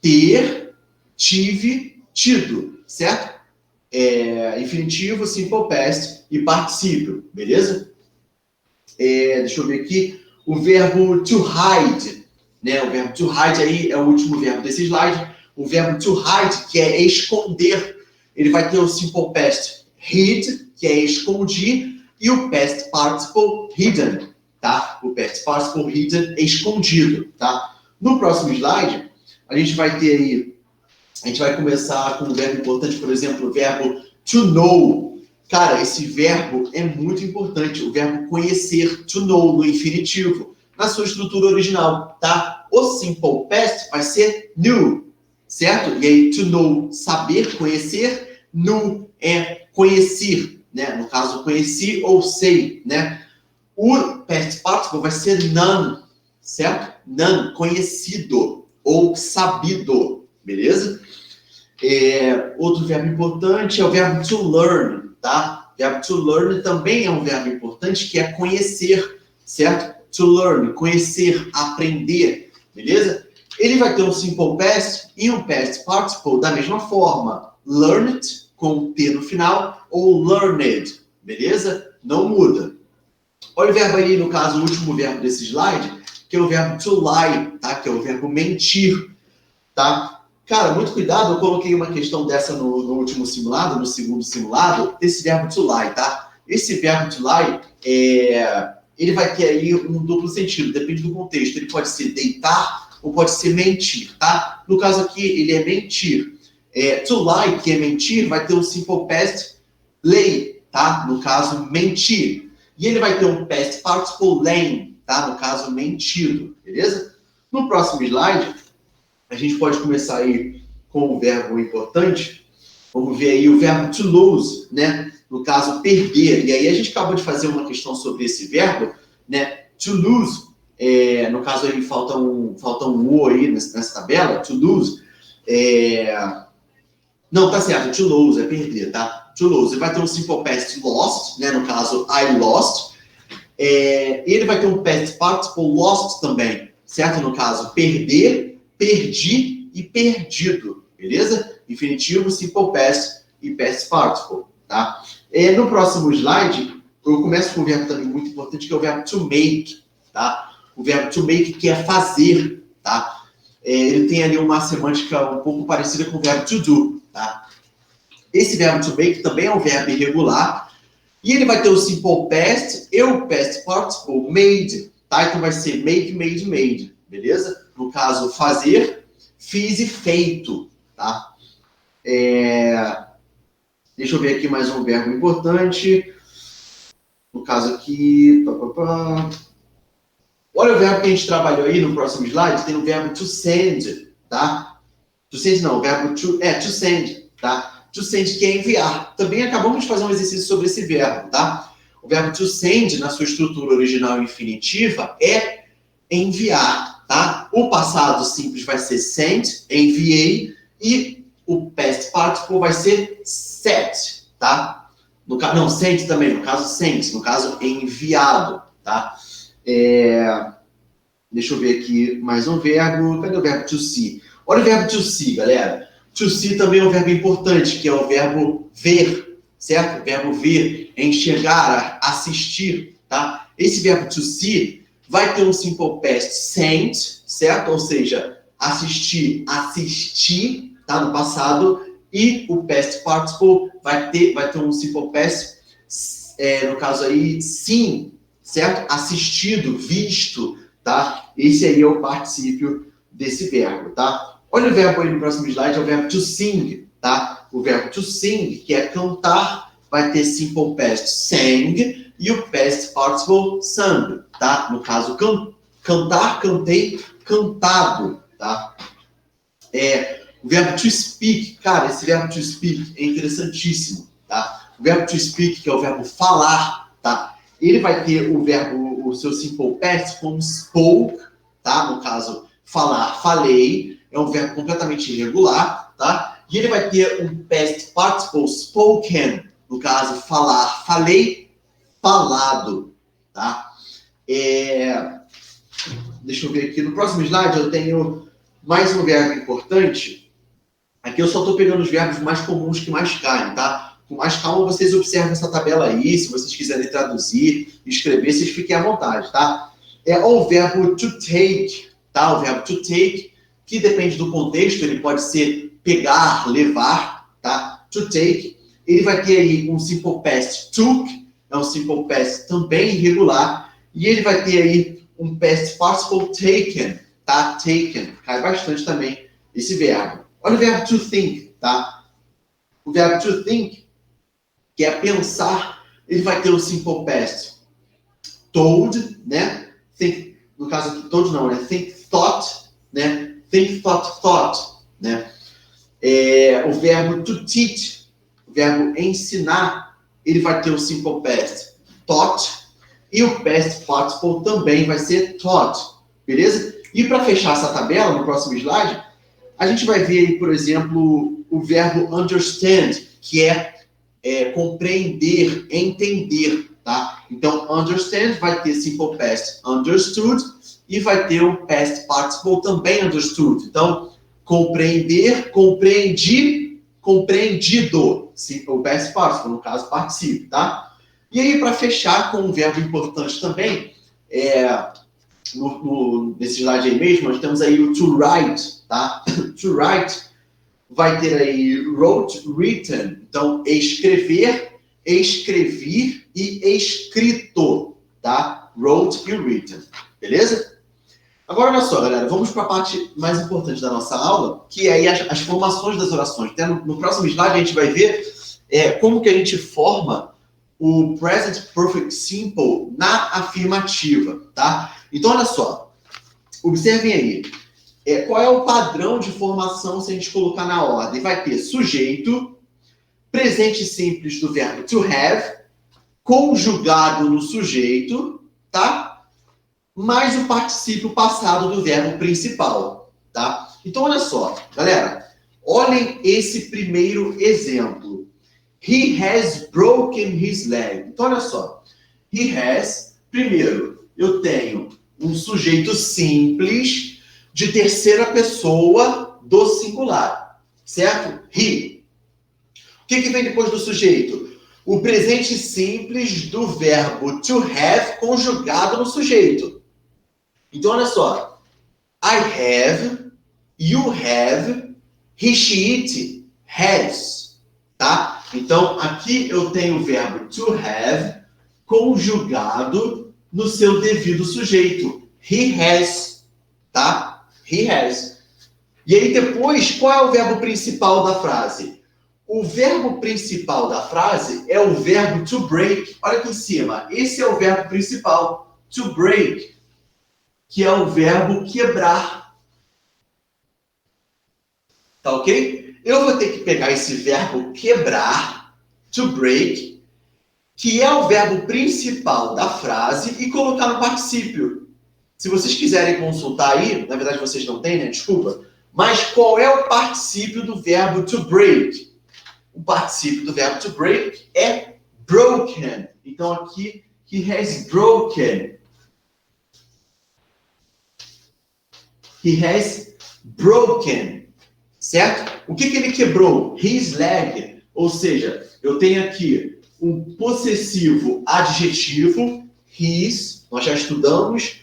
Ter, tive, tido, certo? Infinitivo, simple past e particípio, beleza? Deixa eu ver aqui. O verbo to hide, né? O verbo to hide aí é o último verbo desse slide. O verbo to hide, que é esconder, ele vai ter o simple past hid, que é escondi, e o past participle hidden, tá? O past participle hidden é escondido, tá? No próximo slide, a gente vai ter aí, a gente vai começar com um verbo importante, por exemplo, o verbo to know. Cara, esse verbo é muito importante, o verbo conhecer, to know, no infinitivo, na sua estrutura original, tá? O simple past vai ser knew, certo? E aí, to know, saber, conhecer, knew é conhecer, né? No caso, conheci ou sei, né? O past participle vai ser none, certo? None, conhecido ou sabido, beleza? Outro verbo importante é o verbo to learn, tá? O verbo to learn também é um verbo importante, que é conhecer, certo? To learn, conhecer, aprender, beleza? Ele vai ter um simple past e um past participle da mesma forma. Learned, com T no final, ou learned, beleza? Não muda. Olha o verbo aí, no caso, o último verbo desse slide, que é o verbo to lie, tá? Que é o verbo mentir, tá? Cara, muito cuidado, eu coloquei uma questão dessa no último simulado, no segundo simulado, esse verbo to lie, tá? Esse verbo to lie, ele vai ter aí um duplo sentido, depende do contexto. Ele pode ser deitar ou pode ser mentir, tá? No caso aqui, ele é mentir. To lie, que é mentir, vai ter um simple past lay, tá? No caso, mentir. E ele vai ter um past participle lame, tá? No caso, mentido, beleza? No próximo slide, a gente pode começar aí com o verbo importante. Vamos ver aí o verbo to lose, né? No caso, perder. E aí a gente acabou de fazer uma questão sobre esse verbo, né? To lose, no caso aí falta um O aí nessa tabela, to lose. Não, tá certo, to lose, é perder, tá? To lose. Ele vai ter um simple past lost, né? No caso, I lost. Ele vai ter um past participle lost também, certo? No caso, perder, perdi e perdido, beleza? Infinitivo, simple past e past participle, tá? No próximo slide, eu começo com um verbo também muito importante, que é o verbo to make, tá? O verbo to make, que é fazer, tá? Ele tem ali uma semântica um pouco parecida com o verbo to do, tá? Esse verbo to make também é um verbo irregular, e ele vai ter o simple past e o past participle made, tá? Então vai ser make, made, made, beleza? No caso, fazer, fiz e feito, tá? Deixa eu ver aqui mais um verbo importante. No caso aqui... Olha o verbo que a gente trabalhou aí no próximo slide. Tem o verbo to send, tá? To send não, o verbo to send, tá? To send, que é enviar. Também acabamos de fazer um exercício sobre esse verbo, tá? O verbo to send, na sua estrutura original infinitiva, é enviar, tá? O passado simples vai ser sent, enviei, e o past participle vai ser set, tá? Sent também, no caso sent, no caso enviado, tá? Deixa eu ver aqui mais um verbo. Cadê o verbo to see? Olha o verbo to see, galera. To see também é um verbo importante, que é o verbo ver, certo? O verbo ver, enxergar, assistir, tá? Esse verbo to see vai ter um simple past sent, certo? Ou seja, assistir, assisti, tá? No passado. E o past participle vai ter um simple past, no caso aí, sim, certo? Assistido, visto, tá? Esse aí é o particípio desse verbo, tá? Olha o verbo aí no próximo slide, é o verbo to sing, tá? O verbo to sing, que é cantar, vai ter simple past sang e o past participle sung, tá? No caso, cantar, cantei, cantado, tá? O verbo to speak, cara, esse verbo to speak é interessantíssimo, tá? O verbo to speak, que é o verbo falar, tá? Ele vai ter o seu simple past como spoke, tá? No caso, falar, falei, é um verbo completamente irregular, tá? E ele vai ter um past participle spoken, no caso, falar, falei, falado, tá? Deixa eu ver aqui, no próximo slide eu tenho mais um verbo importante. Aqui eu só estou pegando os verbos mais comuns que mais caem, tá? Com mais calma, vocês observam essa tabela aí. Se vocês quiserem traduzir, escrever, vocês fiquem à vontade, tá? O verbo to take, tá? O verbo to take, que depende do contexto, ele pode ser pegar, levar, tá? To take. Ele vai ter aí um simple past took, é um simple past também irregular, e ele vai ter aí um past participle taken, tá? Taken. Cai bastante também esse verbo. Olha o verbo to think, tá? O verbo to think, que é pensar, ele vai ter o simple past told, né? Think, no caso aqui, told não, né? Think thought, né? Think thought, né? O verbo to teach, o verbo ensinar, ele vai ter o simple past taught e o past participle também vai ser taught, beleza? E para fechar essa tabela, no próximo slide, a gente vai ver aí, por exemplo, o verbo understand, que é compreender, entender, tá? Então, understand vai ter simple past understood e vai ter um past participle também understood. Então, compreender, compreendi, compreendido. O past participle, no caso, participe, tá? E aí, para fechar com um verbo importante também, nesse slide aí mesmo, nós temos aí o to write, tá? To write vai ter aí wrote, written. Então, escrever, escrevi e escrito, tá? Wrote e written, beleza? Agora, olha só, galera, vamos para a parte mais importante da nossa aula, que é aí as formações das orações. Até no próximo slide a gente vai ver como que a gente forma o present perfect simple na afirmativa, tá? Então, olha só, observem aí. Qual é o padrão de formação se a gente colocar na ordem? Vai ter sujeito, presente simples do verbo to have, conjugado no sujeito, tá? Mais o particípio passado do verbo principal, tá? Então, olha só, galera, olhem esse primeiro exemplo. He has broken his leg. Então, olha só. He has, primeiro, eu tenho um sujeito simples de terceira pessoa do singular, certo? He. O que vem depois do sujeito? O presente simples do verbo to have conjugado no sujeito. Então, olha só. I have, you have, he, she, it, has, tá? Então, aqui eu tenho o verbo to have conjugado no seu devido sujeito. He has, tá? He has. E aí depois, qual é o verbo principal da frase? O verbo principal da frase é o verbo to break. Olha aqui em cima. Esse é o verbo principal, to break, que é o verbo quebrar. Tá ok? Eu vou ter que pegar esse verbo quebrar, to break, que é o verbo principal da frase, e colocar no particípio. Se vocês quiserem consultar aí, na verdade vocês não têm, né? Desculpa. Mas qual é o particípio do verbo to break? O particípio do verbo to break é broken. Então aqui, he has broken. He has broken. Certo? O que ele quebrou? His leg. Ou seja, eu tenho aqui um possessivo adjetivo, his. Nós já estudamos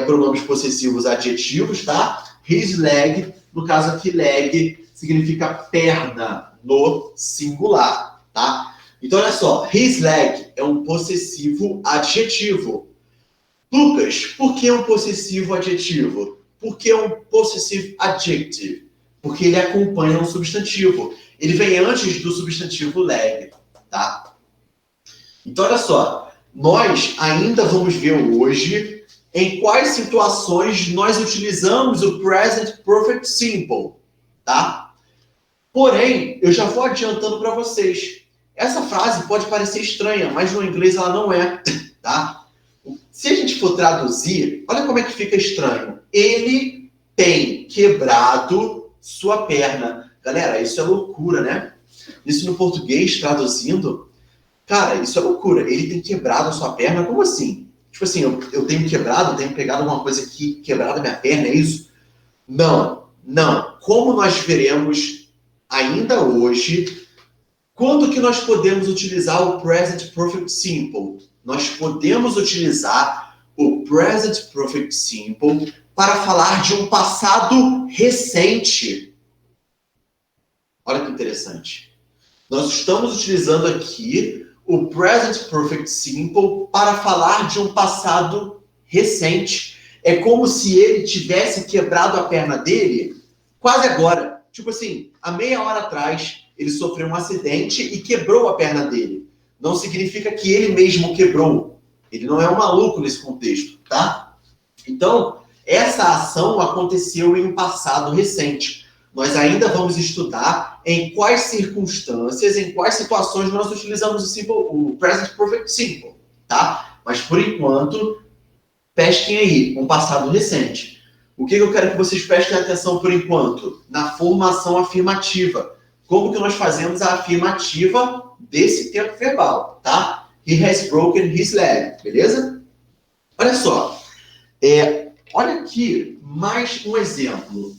pronomes possessivos adjetivos, tá? His leg. No caso aqui, leg significa perna no singular, tá? Então, olha só. His leg é um possessivo adjetivo. Lucas, por que um possessivo adjetivo? Por que um possessive adjective? Porque ele acompanha um substantivo. Ele vem antes do substantivo leg, tá? Então, olha só. Nós ainda vamos ver hoje em quais situações nós utilizamos o present perfect simple, tá? Porém, eu já vou adiantando para vocês. Essa frase pode parecer estranha, mas no inglês ela não é, tá? Se a gente for traduzir, olha como é que fica estranho. Ele tem quebrado sua perna. Galera, isso é loucura, né? Isso no português, traduzindo, cara, isso é loucura. Ele tem quebrado a sua perna? Como assim? Tipo assim, eu tenho quebrado, eu tenho pegado alguma coisa aqui, quebrado a minha perna, é isso? Não, não. Como nós veremos ainda hoje, quando que nós podemos utilizar o present perfect simple? Nós podemos utilizar o present perfect simple para falar de um passado recente. Olha que interessante. Nós estamos utilizando aqui o present perfect simple para falar de um passado recente. É como se ele tivesse quebrado a perna dele quase agora. Tipo assim, há meia hora atrás, ele sofreu um acidente e quebrou a perna dele. Não significa que ele mesmo quebrou. Ele não é um maluco nesse contexto, tá? Então, essa ação aconteceu em um passado recente. Nós ainda vamos estudar em quais circunstâncias, em quais situações nós utilizamos o present perfect simple, tá? Mas, por enquanto, pesquem aí, um passado recente. O que eu quero que vocês prestem atenção por enquanto? Na formação afirmativa. Como que nós fazemos a afirmativa desse tempo verbal, tá? He has broken his leg, beleza? Olha só. Olha aqui, mais um exemplo.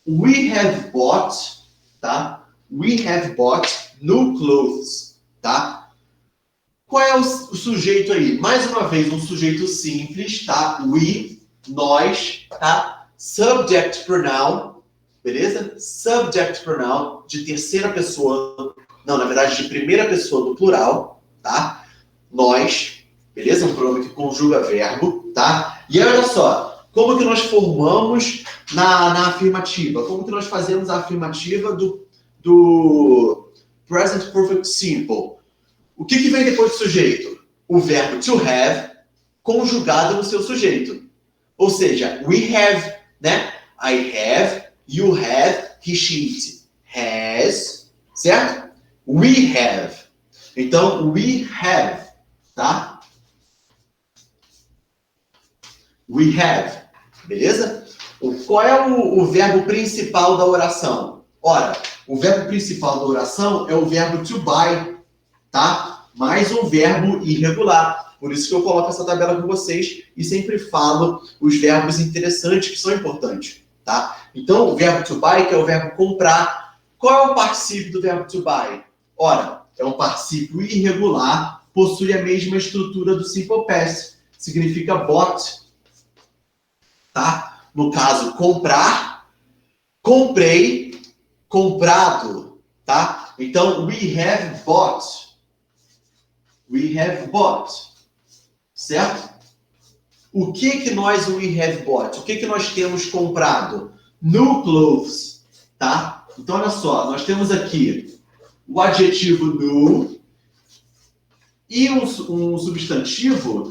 We have bought, tá? We have bought new clothes, tá? Qual é o sujeito aí? Mais uma vez, um sujeito simples, tá? We, nós, tá? Subject pronoun, beleza? Subject pronoun de terceira pessoa, não, na verdade, de primeira pessoa do plural, tá? Nós, beleza? Um pronome que conjuga verbo, tá? E olha só, como que nós formamos na afirmativa? Como que nós fazemos a afirmativa do present perfect simple? O que vem depois do sujeito? O verbo to have conjugado no seu sujeito. Ou seja, we have, né? I have, you have, he, she, it has, certo? We have. Então, we have, tá? We have. Beleza? Qual é o verbo principal da oração? Ora, o verbo principal da oração é o verbo to buy, tá? Mais um verbo irregular. Por isso que eu coloco essa tabela com vocês e sempre falo os verbos interessantes que são importantes, tá? Então, o verbo to buy, que é o verbo comprar. Qual é o particípio do verbo to buy? Ora, é um particípio irregular, possui a mesma estrutura do simple past. Significa bought. tá? No caso, comprar, comprei, comprado, tá? Então, we have bought. We have bought. Certo? O que nós we have bought? O que nós temos comprado? New clothes, tá? Então, olha só, nós temos aqui o adjetivo new e um substantivo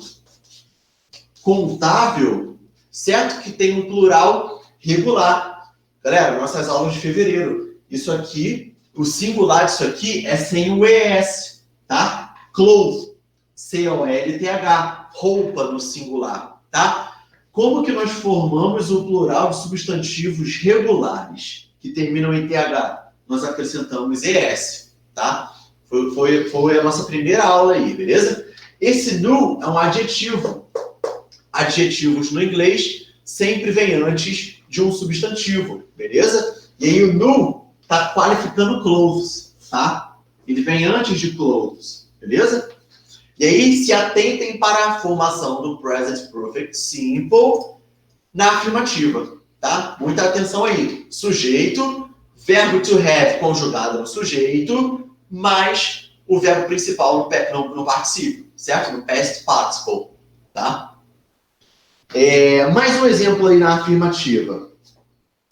contável, certo? Que tem um plural regular. Galera, nossas aulas de fevereiro. Isso aqui, o singular disso aqui é sem o ES, tá? Cloth, C-O-L-T-H, roupa no singular, tá? Como que nós formamos o plural de substantivos regulares que terminam em TH? Nós acrescentamos ES, tá? Foi a nossa primeira aula aí, beleza? Esse new é um adjetivo. Adjetivos no inglês sempre vêm antes de um substantivo, beleza? E aí o new está qualificando clothes, tá? Ele vem antes de clothes, beleza? E aí se atentem para a formação do present perfect simple na afirmativa, tá? Muita atenção aí. Sujeito, verbo to have conjugado no sujeito, mais o verbo principal no particípio, certo? No past participle, tá? Mais um exemplo aí na afirmativa.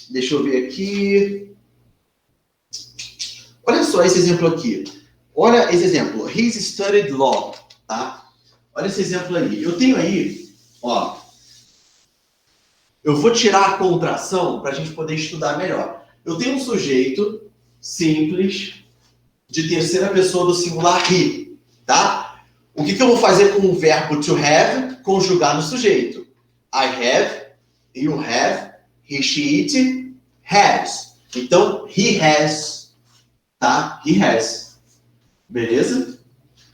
Deixa eu ver aqui. Olha só esse exemplo aqui. Olha esse exemplo. He's studied law, tá? Olha esse exemplo aí. Eu tenho aí, ó. Eu vou tirar a contração para a gente poder estudar melhor. Eu tenho um sujeito simples de terceira pessoa do singular he, tá? O que eu vou fazer com o verbo to have conjugar no sujeito? I have, you have, he, she, it, has. Então, he has, tá? He has. Beleza?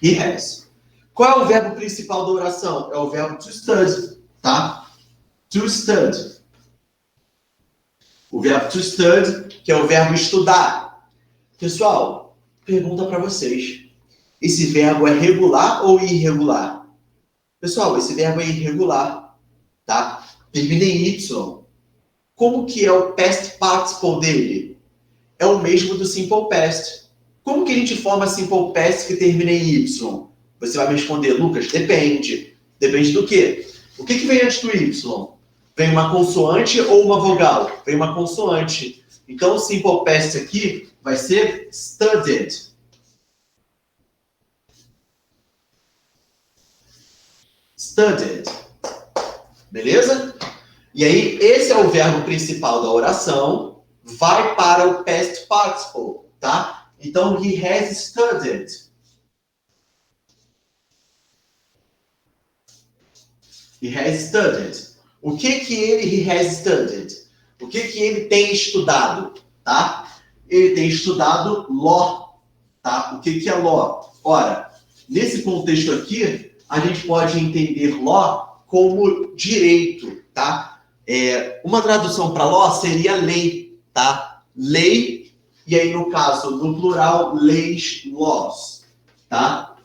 He has. Qual é o verbo principal da oração? É o verbo to study, tá? To study. O verbo to study, que é o verbo estudar. Pessoal, pergunta para vocês. Esse verbo é regular ou irregular? Pessoal, esse verbo é irregular. Tá? Termina em Y. Como que é o past participle dele? É o mesmo do simple past. Como que a gente forma simple past que termina em Y? Você vai me responder, Lucas, depende. Depende do quê? O que vem antes do Y? Vem uma consoante ou uma vogal? Vem uma consoante. Então, o simple past aqui vai ser studied. Studied. Beleza? E aí, esse é o verbo principal da oração, vai para o past participle, tá? Então, he has studied. He has studied. O que ele he has studied? O que ele tem estudado, tá? Ele tem estudado law, tá? O que é law? Ora, nesse contexto aqui, a gente pode entender law como direito, tá? Uma tradução para law seria lei, tá? Lei, e aí no caso, no plural, leis, laws, tá?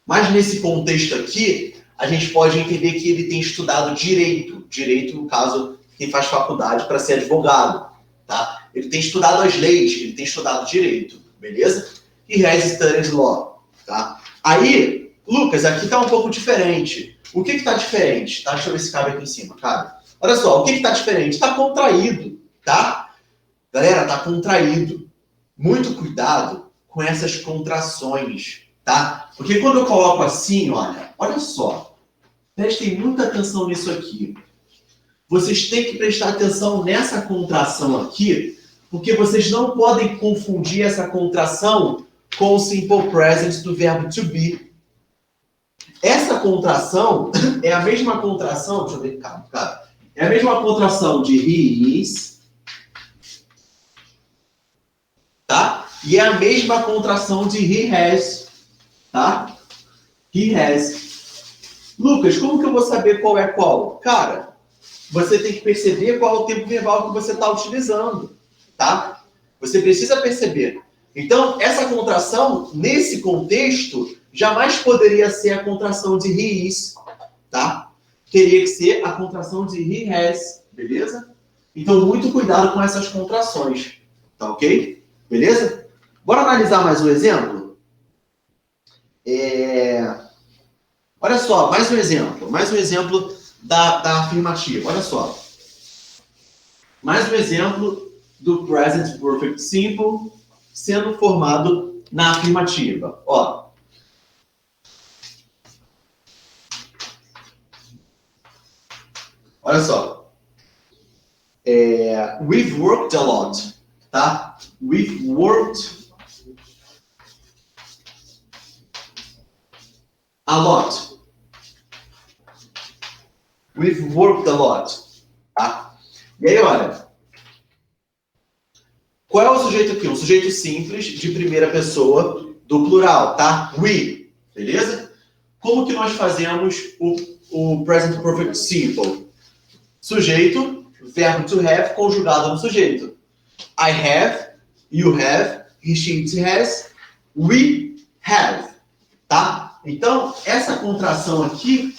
Mas nesse contexto aqui, a gente pode entender que ele tem estudado direito. Direito, no caso, quem faz faculdade para ser advogado, tá? Ele tem estudado as leis, ele tem estudado direito, beleza? He has studied law, tá? Aí, Lucas, aqui está um pouco diferente. O que está diferente? Tá? Deixa eu ver se cabe aqui em cima, cabe. Olha só, o que está diferente? Está contraído, tá? Galera, está contraído. Muito cuidado com essas contrações, tá? Porque quando eu coloco assim, olha só. Prestem muita atenção nisso aqui. Vocês têm que prestar atenção nessa contração aqui, porque vocês não podem confundir essa contração com o simple present do verbo to be. Essa contração é a mesma contração, deixa eu ver, cara. É a mesma contração de he is, tá? E é a mesma contração de he has, tá? He has. Lucas, como que eu vou saber qual é qual? Cara, você tem que perceber qual é o tempo verbal que você está utilizando, tá? Você precisa perceber. Então, essa contração, nesse contexto, jamais poderia ser a contração de he is, tá? teria que ser a contração de he has, beleza? Então, muito cuidado com essas contrações, tá ok? Beleza? Bora analisar mais um exemplo? Olha só, mais um exemplo da afirmativa, olha só. Mais um exemplo do present perfect simple sendo formado na afirmativa. Ó. Olha só. We've worked a lot, tá? We've worked a lot. We've worked a lot, tá? E aí, olha. Qual é o sujeito aqui? Um sujeito simples de primeira pessoa do plural, tá? We, beleza? Como que nós fazemos o present perfect simple? Sujeito, verbo to have conjugado no sujeito. I have, you have, he, she, it has, we have, tá? Então, essa contração aqui,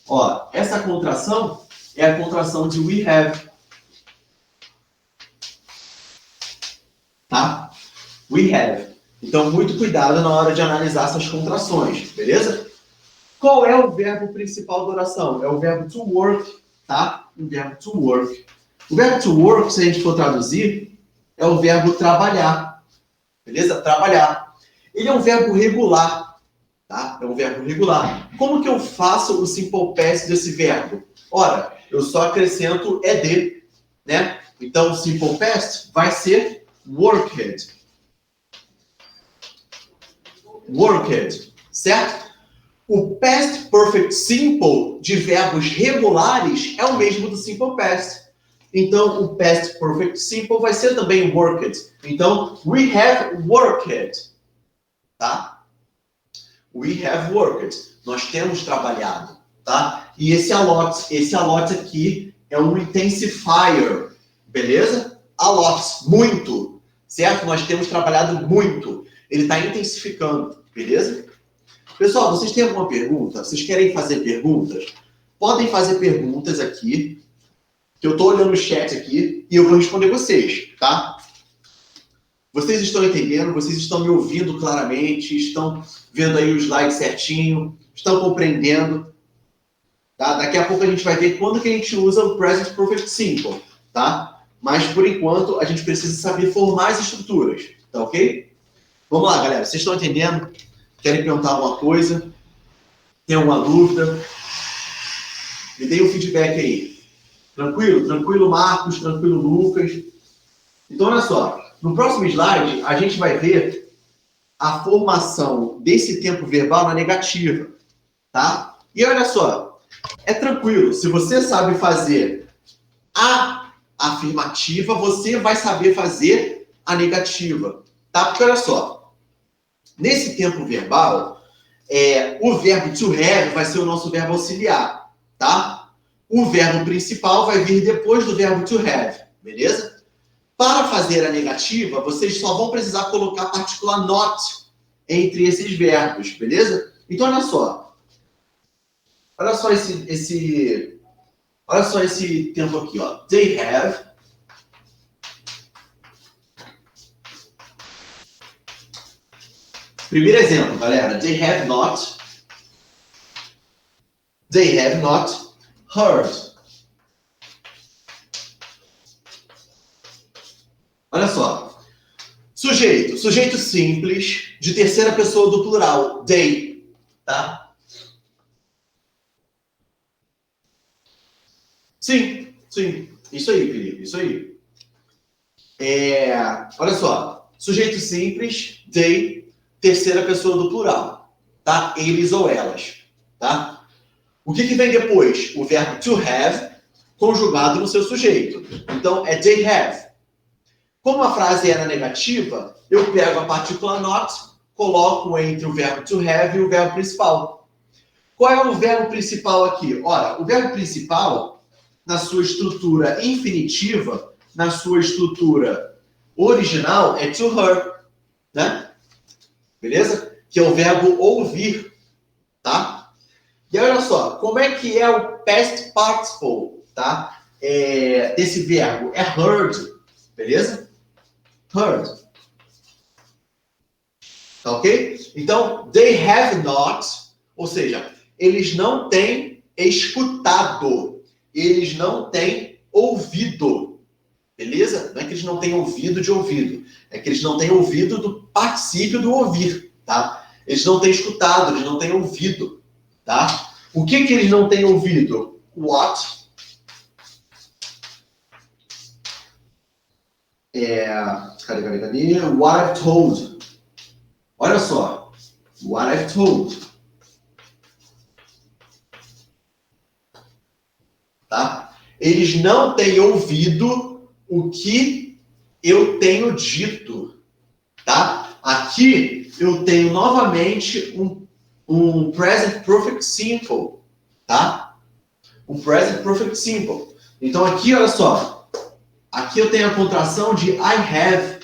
ó, essa contração é a contração de we have. Tá? We have. Então, muito cuidado na hora de analisar essas contrações, beleza? Qual é o verbo principal da oração? É o verbo to work, tá? O verbo to work. O verbo to work, se a gente for traduzir, é o verbo trabalhar, beleza? Trabalhar. Ele é um verbo regular, tá? É um verbo regular. Como que eu faço o simple past desse verbo? Ora, eu só acrescento ed, né? Então, o simple past vai ser worked. Worked, certo? O past perfect simple de verbos regulares é o mesmo do simple past. Então, o past perfect simple vai ser também worked. Então, we have worked. Tá? We have worked. Nós temos trabalhado, tá? E esse a lot aqui é um intensifier, beleza? A lot, muito, certo? Nós temos trabalhado muito. Ele está intensificando, beleza? Pessoal, vocês têm alguma pergunta? Vocês querem fazer perguntas? Podem fazer perguntas aqui, que eu estou olhando o chat aqui e eu vou responder vocês, tá? Vocês estão entendendo? Vocês estão me ouvindo claramente? Estão vendo aí os slides certinho? Estão compreendendo? Tá? Daqui a pouco a gente vai ver quando que a gente usa o Present Perfect Simple, tá? Mas, por enquanto, a gente precisa saber formar as estruturas, tá ok? Vamos lá, galera. Vocês estão entendendo? Querem perguntar alguma coisa? Tem alguma dúvida? Me deem um feedback aí. Tranquilo? Tranquilo, Marcos? Tranquilo, Lucas? Então, olha só. No próximo slide, a gente vai ver a formação desse tempo verbal na negativa, tá? E olha só. É tranquilo. Se você sabe fazer a afirmativa, você vai saber fazer a negativa, tá? Porque olha só. Nesse tempo verbal, o verbo to have vai ser o nosso verbo auxiliar, tá? O verbo principal vai vir depois do verbo to have, beleza? Para fazer a negativa, vocês só vão precisar colocar a partícula not entre esses verbos, beleza? Então, olha só. Olha só esse tempo aqui, ó. They have. Primeiro exemplo, galera. They have not heard. Olha só. Sujeito simples de terceira pessoa do plural. They, tá? Sim. Isso aí, Felipe. Isso aí. Olha só. Sujeito simples, they, terceira pessoa do plural, tá? Eles ou elas, tá? O que vem depois? O verbo to have conjugado no seu sujeito. Então, é they have. Como a frase era negativa, eu pego a partícula not, coloco entre o verbo to have e o verbo principal. Qual é o verbo principal aqui? Ora, o verbo principal, na sua estrutura infinitiva, na sua estrutura original, é to her, né? Beleza? Que é o verbo ouvir, tá? E olha só, como é que é o past participle, tá? Desse verbo? É heard, beleza? Heard. Tá ok? Então, they have not, ou seja, eles não têm escutado, eles não têm ouvido, beleza? Não é que eles não têm ouvido de ouvido, é que eles não têm ouvido do particípio do ouvir, tá? Eles não têm escutado, eles não têm ouvido, tá? O que eles não têm ouvido? What? Cadê? What I've told. Olha só. What I've told. Tá? Eles não têm ouvido o que eu tenho dito, tá? Aqui eu tenho novamente um present perfect simple, tá? Um present perfect simple. Então aqui, olha só, aqui eu tenho a contração de I have.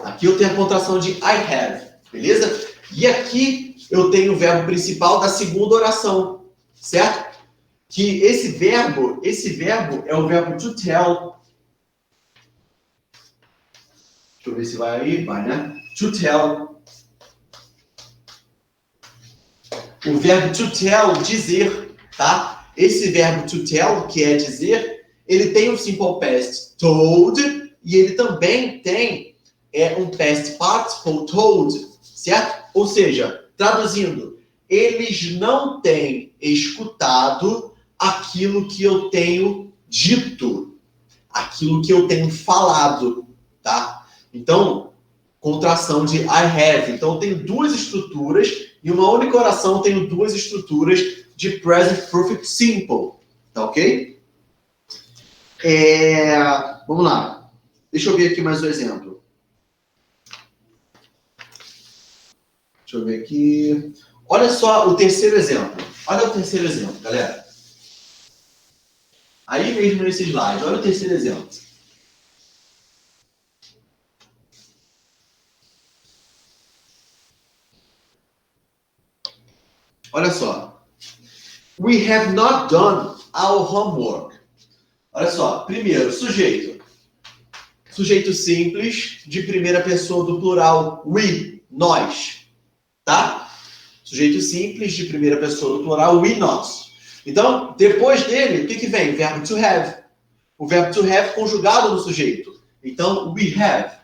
Aqui eu tenho a contração de I have, beleza? E aqui eu tenho o verbo principal da segunda oração, certo? Que esse verbo é o verbo to tell. Deixa eu ver se vai aí, vai, né? To tell. O verbo to tell, dizer, tá? Esse verbo to tell, que é dizer, ele tem um simple past told e ele também tem um past participle told, certo? Ou seja, traduzindo, eles não têm escutado aquilo que eu tenho dito, aquilo que eu tenho falado, tá? Então, contração de I have. Então, eu tenho duas estruturas, e uma única oração eu tenho duas estruturas de present perfect simple, tá ok? Vamos lá. Deixa eu ver aqui mais um exemplo. Deixa eu ver aqui. Olha só o terceiro exemplo. Olha o terceiro exemplo, galera. Aí mesmo nesse slide, olha o terceiro exemplo. Olha só. We have not done our homework. Olha só. Primeiro, sujeito. Sujeito simples de primeira pessoa do plural. We, nós. Tá? Sujeito simples de primeira pessoa do plural. We, nós. Então, depois dele, o que vem? O verbo to have. O verbo to have conjugado no sujeito. Então, we have.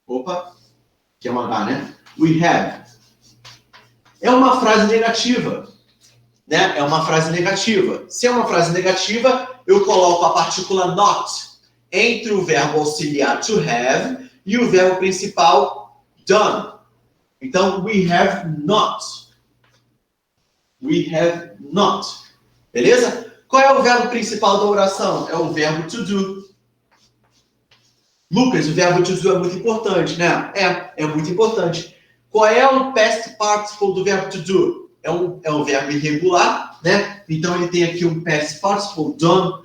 Opa, que é uma H, né? We have. É uma frase negativa, né? É uma frase negativa. Se é uma frase negativa, eu coloco a partícula not entre o verbo auxiliar to have e o verbo principal done. Então, we have not. We have not. Beleza? Qual é o verbo principal da oração? É o verbo to do. Lucas, o verbo to do é muito importante, né? É muito importante. Qual é o past participle do verbo to do? É um verbo irregular, né? Então, ele tem aqui um past participle, done,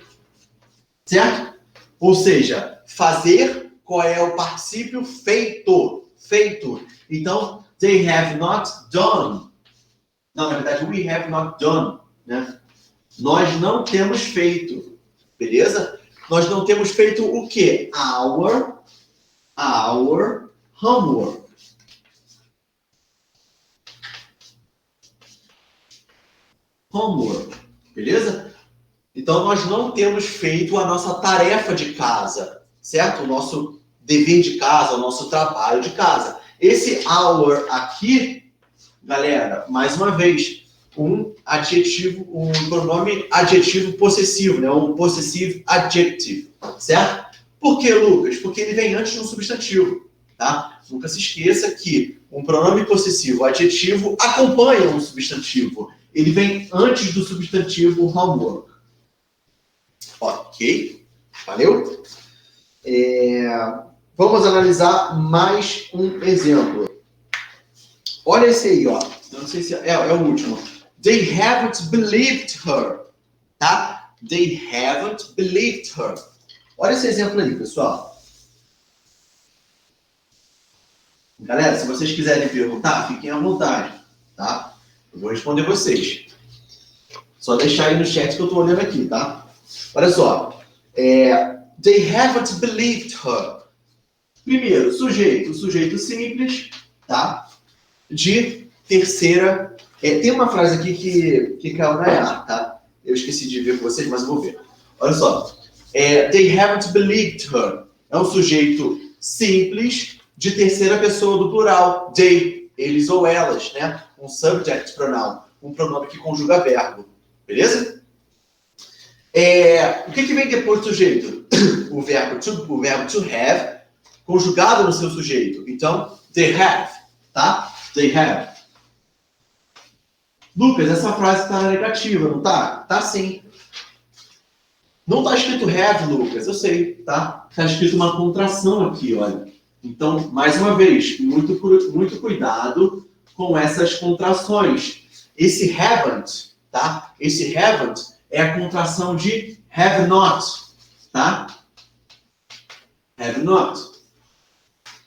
certo? Ou seja, fazer, qual é o particípio? Feito. Feito. Então, they have not done. Não, na verdade, we have not done, né? Nós não temos feito, beleza? Nós não temos feito o quê? Our homework. Homework, beleza? Então, nós não temos feito a nossa tarefa de casa, certo? O nosso dever de casa, o nosso trabalho de casa. Esse our aqui, galera, mais uma vez, um pronome adjetivo possessivo, né? Um possessive adjective, certo? Por que, Lucas? Porque ele vem antes de um substantivo, tá? Nunca se esqueça que um pronome possessivo adjetivo acompanha um substantivo. Ele vem antes do substantivo homework. Ok? Valeu? Vamos analisar mais um exemplo. Olha esse aí, ó. Não sei se é o último. They haven't believed her. Tá? They haven't believed her. Olha esse exemplo aí, pessoal. Galera, se vocês quiserem perguntar, fiquem à vontade. tá? Eu vou responder vocês. Só deixar aí no chat que eu tô olhando aqui, tá? Olha só. They haven't believed her. Primeiro, sujeito. Sujeito simples, tá? De terceira. Tem uma frase aqui que caiu na ar, tá? Eu esqueci de ver com vocês, mas eu vou ver. Olha só. They haven't believed her. É um sujeito simples de terceira pessoa do plural. They, eles ou elas, né? Um subject pronoun. Um pronome que conjuga verbo. Beleza? O que vem depois do sujeito? O verbo to have, conjugado no seu sujeito. Então, they have, tá? They have. Lucas, essa frase está negativa, não tá? Tá sim. Não tá escrito have, Lucas, eu sei, tá? Tá escrito uma contração aqui, olha. Então, mais uma vez, muito cuidado com essas contrações. Esse haven't, tá? Esse haven't é a contração de have not, tá? Have not.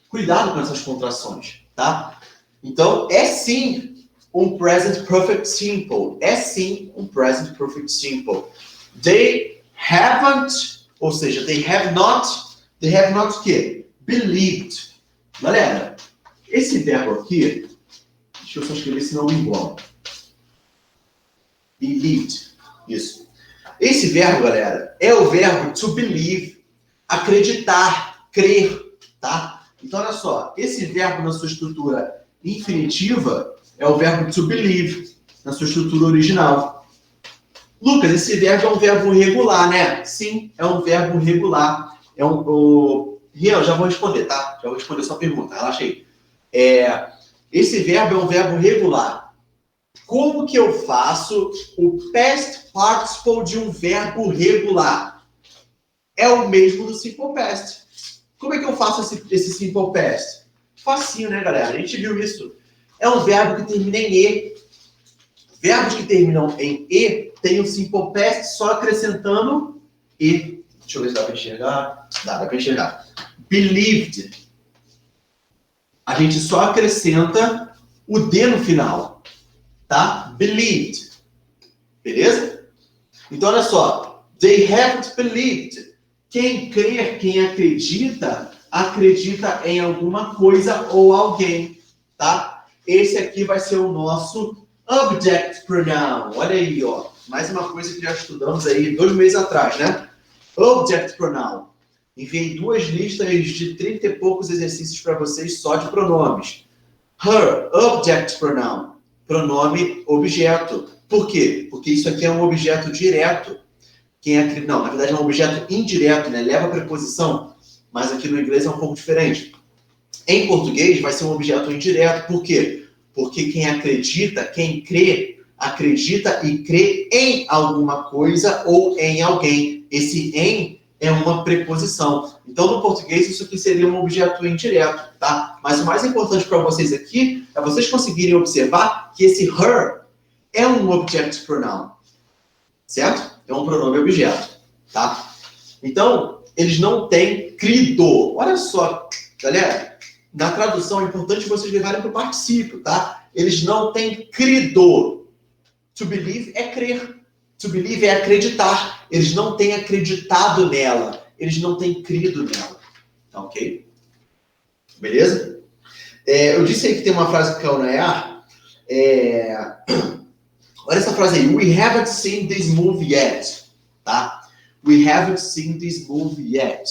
Cuidado com essas contrações, tá? Então, é sim um present perfect simple. É sim um present perfect simple. They haven't, ou seja, they have not o quê? Believed. Galera, esse verbo aqui, deixa eu só escrever senão eu me embolo. Believed. Isso. Esse verbo, galera, é o verbo to believe, acreditar, crer, tá? Então, olha só, esse verbo na sua estrutura infinitiva é o verbo to believe, na sua estrutura original. Lucas, esse verbo é um verbo regular, né? Sim, é um verbo regular. Rian, já vou responder, tá? Já vou responder sua pergunta, relaxa aí. Esse verbo é um verbo regular. Como que eu faço o past participle de um verbo regular? É o mesmo do simple past. Como é que eu faço esse simple past? Facinho, né, galera? A gente viu isso. É um verbo que termina em E. Verbos que terminam em E tem o simple past só acrescentando E. Deixa eu ver se dá para enxergar. Dá para enxergar. Believed. A gente só acrescenta o D no final. Tá? Believed. Beleza? Então, olha só. They haven't believed. Quem crer, quem acredita, acredita em alguma coisa ou alguém. Tá? Esse aqui vai ser o nosso object pronoun. Olha aí, ó. Mais uma coisa que já estudamos aí 2 meses atrás, né? Object pronoun. Enviei 2 listas de 30 e poucos exercícios para vocês só de pronomes. Her, object pronoun. Pronome objeto. Por quê? Porque isso aqui é um objeto direto. Não, na verdade é um objeto indireto, né? Leva a preposição, mas aqui no inglês é um pouco diferente. Em português vai ser um objeto indireto. Por quê? Porque quem acredita, quem crê, acredita e crê em alguma coisa ou em alguém. Esse em é uma preposição. Então, no português, isso aqui seria um objeto indireto, tá? Mas o mais importante para vocês aqui é vocês conseguirem observar que esse her é um object pronoun, certo? É um pronome objeto, tá? Então, eles não têm crido. Olha só, galera, na tradução é importante vocês levarem para o particípio, tá? Eles não têm crido. To believe é crer. To believe é acreditar. Eles não têm acreditado nela. Eles não têm crido nela. Tá ok? Beleza? Eu disse aí que tem uma frase que caiu na ar. Olha essa frase aí. We haven't seen this movie yet. Tá? We haven't seen this movie yet.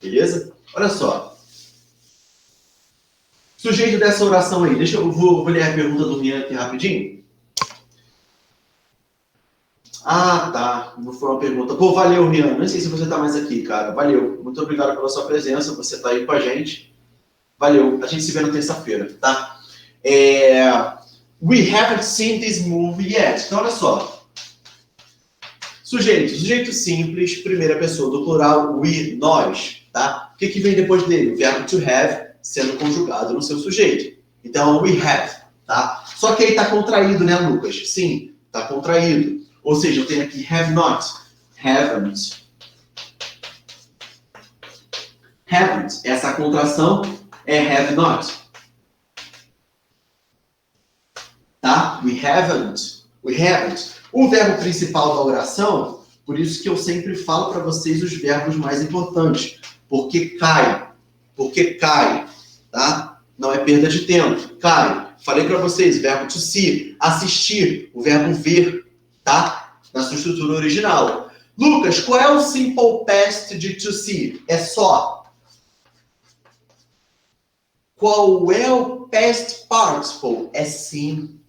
Beleza? Olha só. Sujeito dessa oração aí. Eu vou ler a pergunta do Rian aqui rapidinho. Ah, tá. Não foi uma pergunta. Pô, valeu, Rian. Não sei se você tá mais aqui, cara. Valeu. Muito obrigado pela sua presença. Você tá aí com a gente. Valeu. A gente se vê na terça-feira, tá? We haven't seen this movie yet. Então, olha só. Sujeito simples, primeira pessoa do plural, we, nós, tá? O que vem depois dele? O verbo to have sendo conjugado no seu sujeito. Então, we have, tá? Só que aí tá contraído, né, Lucas? Sim, tá contraído. Ou seja, eu tenho aqui have not, haven't. Haven't, essa contração é have not. tá? We haven't. We haven't. O verbo principal da oração, por isso que eu sempre falo para vocês os verbos mais importantes. Porque cai. Porque cai, tá? Não é perda de tempo. Cai. Falei para vocês, verbo to see, assistir, o verbo ver, tá? Na sua estrutura original. Lucas, qual é o simple past de to see? É só. Qual é o past participle? É sim.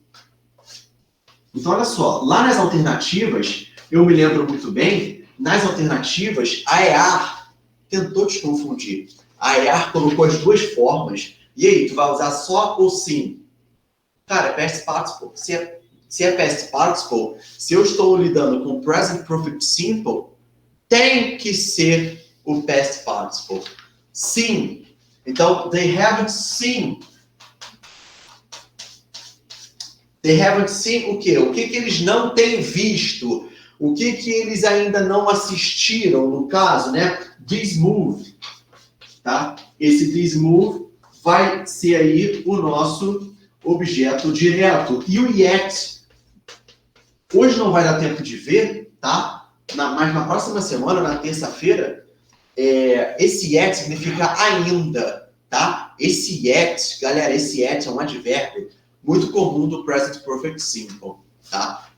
Então, olha só, lá nas alternativas, eu me lembro muito bem, nas alternativas, a EAR tentou te confundir. A EAR colocou as duas formas. E aí, tu vai usar só ou sim? Cara, é past participle. Se é past participle, se eu estou lidando com present perfect simple, tem que ser o past participle. Sim. Então, they haven't seen. They haven't seen o quê? O que eles não têm visto? O que eles ainda não assistiram, no caso, né? This move. Tá? Esse this move vai ser aí o nosso objeto direto. E o yet, hoje não vai dar tempo de ver, tá? Mas na próxima semana, na terça-feira, esse yet significa ainda, tá? Esse yet, galera, esse yet é um advérbio muito comum do present perfect simple, tá?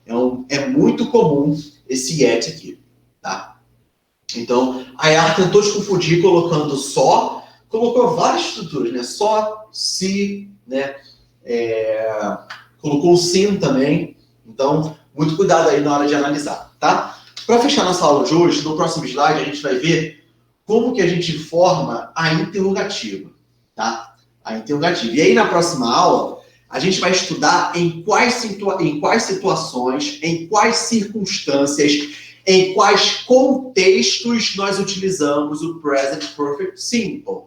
É muito comum esse yet aqui, tá? Então, a IAR tentou te confundir colocando só, colocou várias estruturas, né? Só, se, né? Colocou o sim também. Então, muito cuidado aí na hora de analisar, tá? Para fechar nossa aula de hoje, no próximo slide a gente vai ver como que a gente forma a interrogativa, tá? A interrogativa. E aí, na próxima aula, a gente vai estudar em quais situações, em quais circunstâncias, em quais contextos nós utilizamos o present perfect simple.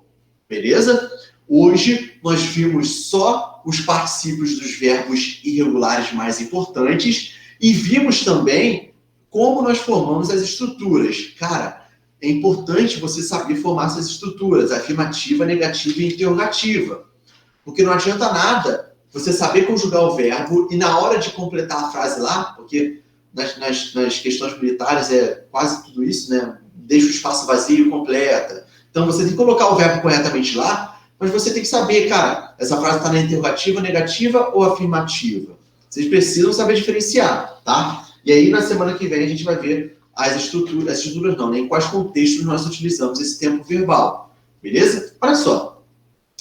Beleza? Hoje, nós vimos só os particípios dos verbos irregulares mais importantes e vimos também como nós formamos as estruturas. Cara, é importante você saber formar essas estruturas, afirmativa, negativa e interrogativa. Porque não adianta nada você saber conjugar o verbo e na hora de completar a frase lá, porque nas questões militares é quase tudo isso, né? Deixa o espaço vazio e completa. Então você tem que colocar o verbo corretamente lá, mas você tem que saber, cara, essa frase está na interrogativa, negativa ou afirmativa. Vocês precisam saber diferenciar, tá? E aí na semana que vem a gente vai ver as estruturas não, né? Em quais contextos nós utilizamos esse tempo verbal. Beleza? Olha só.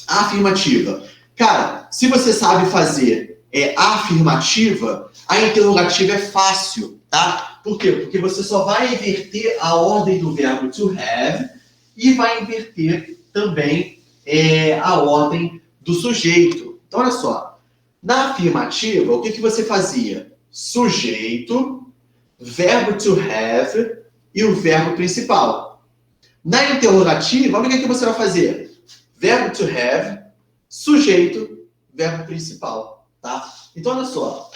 A afirmativa. Cara, se você sabe fazer a afirmativa, a interrogativa é fácil, tá? Por quê? Porque você só vai inverter a ordem do verbo to have e vai inverter também a ordem do sujeito. Então, olha só. Na afirmativa, o que você fazia? Sujeito, verbo to have e o verbo principal. Na interrogativa, olha o que você vai fazer. Verbo to have, sujeito, verbo principal, tá? Então, olha só.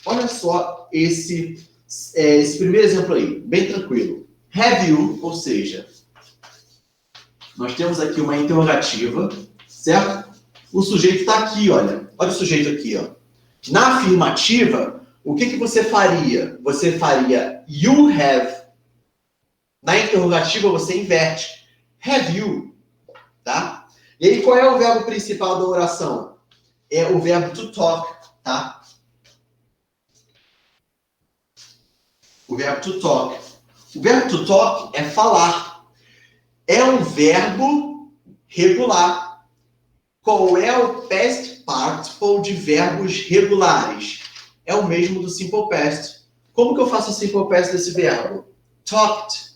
Olha só esse primeiro exemplo aí, bem tranquilo. Have you, ou seja, nós temos aqui uma interrogativa, certo? O sujeito está aqui, olha. Olha o sujeito aqui, ó. Na afirmativa, o que você faria? Você faria you have. Na interrogativa, você inverte. Have you. Tá? E aí, qual é o verbo principal da oração? É o verbo to talk, tá? O verbo to talk. O verbo to talk é falar. É um verbo regular. Qual é o past participle de verbos regulares? É o mesmo do simple past. Como que eu faço o simple past desse verbo? Talked.